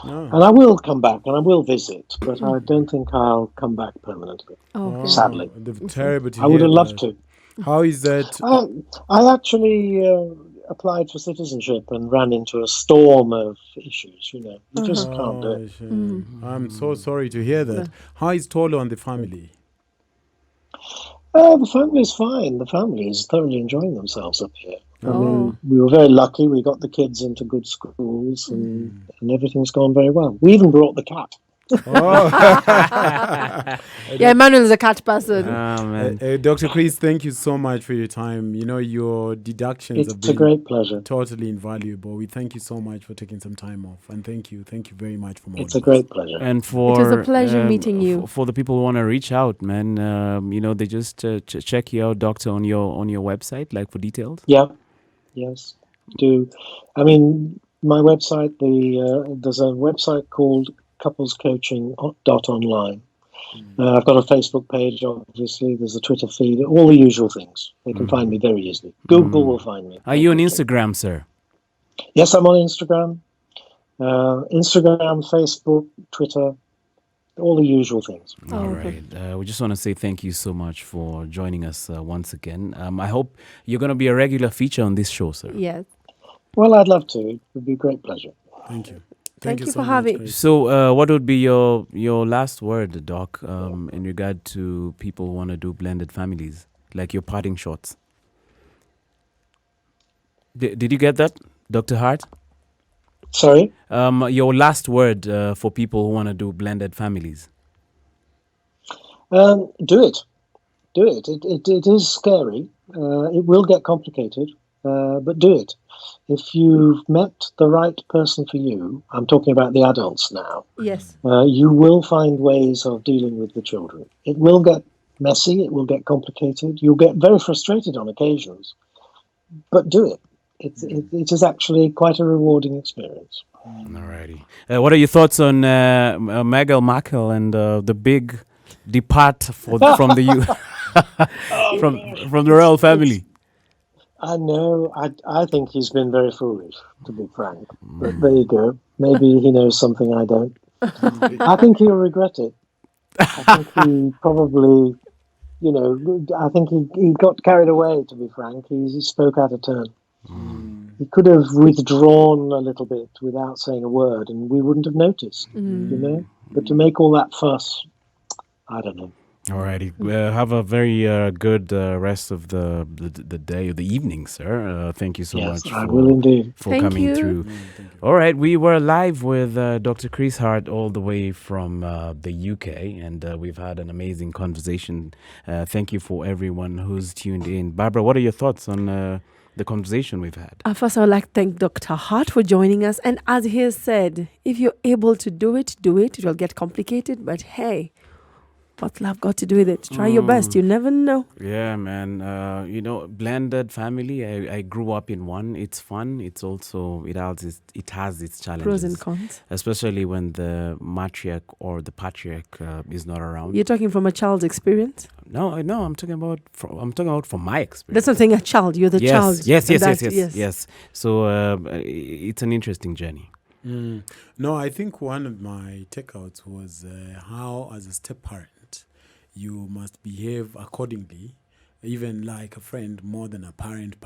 and I will come back and I will visit, but I don't think I'll come back permanently. Okay. Sadly. Terrible to I would hear have loved that. to. How is that? I actually applied for citizenship and ran into a storm of issues. You just can't do it. I'm so sorry to hear that. How is Tolo and the family? The family's fine. The family is thoroughly enjoying themselves up here. I mean, we were very lucky. We got the kids into good schools and everything's gone very well. We even brought the cat. Yeah, Emmanuel is a cat person. Oh, man. Dr. Chris, thank you so much for your time. Your deductions have It's a been great pleasure. totally invaluable. We thank you so much for taking some time off. And thank you very much for It's a great pleasure. And for It was a pleasure meeting you. For the people who want to reach out, man, they just check you out, doctor, on your website, like for details. Yeah. Yes. Do. I mean, my website. There's a website called couplescoaching.online. I've got a Facebook page, obviously. There's a Twitter feed, all the usual things. They can find me very easily. Google will find me. Are you on Instagram, sir? Yes, I'm on Instagram. Instagram, Facebook, Twitter, all the usual things. All right. We just want to say thank you so much for joining us once again. I hope you're going to be a regular feature on this show, sir. Yes. Well, I'd love to. It would be a great pleasure. Thank you. Thank you so for much, having. Chris. So, what would be your last word, Doc, in regard to people who want to do blended families, like your parting shots? Did you get that, Dr. Hart? Sorry? Your last word for people who want to do blended families. Do it. Do it. It is scary. It will get complicated, but do it. If you've met the right person for you, I'm talking about the adults now, Yes. you will find ways of dealing with the children. It will get messy. It will get complicated. You'll get very frustrated on occasions, but do it. It is actually quite a rewarding experience. Alrighty. What are your thoughts on Meghan Markle and the big depart from the from the royal family? I know. I think he's been very foolish, to be frank. But there you go. Maybe he knows something I don't. I think he'll regret it. I think he probably, I think he got carried away, to be frank. He spoke out of turn. He could have withdrawn a little bit without saying a word, and we wouldn't have noticed, But to make all that fuss, I don't know. Alrighty. Have a very good rest of the day or the evening, sir. Thank you so much I will indeed. for coming through. All right. We were live with Dr. Chris Hart all the way from the UK, and we've had an amazing conversation. Thank you for everyone who's tuned in. Barbara, what are your thoughts on the conversation we've had? First, I would like to thank Dr. Hart for joining us. And as he has said, if you're able to do it, do it. It will get complicated, but hey, what's love got to do with it? Try your best. You never know. Yeah, man. Blended family. I grew up in one. It's fun. It's also it has its challenges. Pros and cons. Especially when the matriarch or the patriarch is not around. You're talking from a child's experience? No. I'm talking about from my experience. That's something a child. You're the child. Yes. So it's an interesting journey. No, I think one of my takeouts was how, as a step parent, you must behave accordingly, even like a friend more than a parent.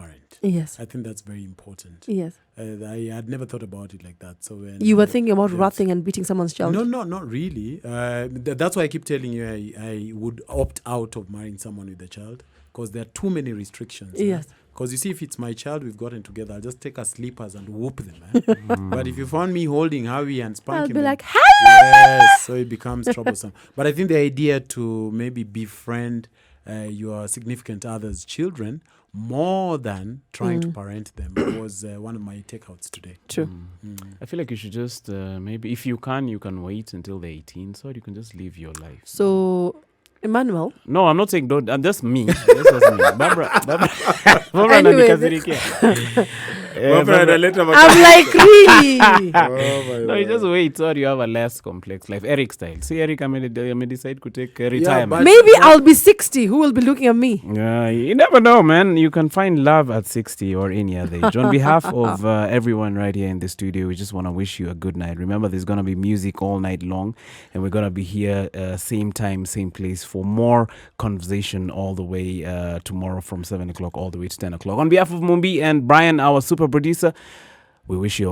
Yes. I think that's very important. Yes. I had never thought about it like that. So when you were thinking about ratting and beating someone's child? No, not really. That's why I keep telling you I would opt out of marrying someone with a child, because there are too many restrictions. Yes. Because you see, if it's my child we've gotten together, I'll just take her slippers and whoop them. But if you found me holding Howie and I'll spanking be them, like, hello. yes, so it becomes troublesome. But I think the idea to maybe befriend your significant other's children more than trying to parent them was one of my takeouts today. True. I feel like you should just maybe, if you can wait until they're 18, so you can just live your life. So, Emmanuel. No, I'm not saying don't. I'm just me. That's just me. Barbara Anyway, I'm like, really? No, you just wait so you have a less complex life. Eric style. See, Eric, I may decide to take retirement. but- Maybe I'll be 60. Who will be looking at me? Yeah, you never know, man. You can find love at 60 or any other age. On behalf of everyone right here in the studio, we just want to wish you a good night. Remember, there's going to be music all night long, and we're going to be here same time, same place for more conversation all the way tomorrow from 7 o'clock all the way to 10 o'clock. On behalf of Mumbi and Brian, our super producer, we wish you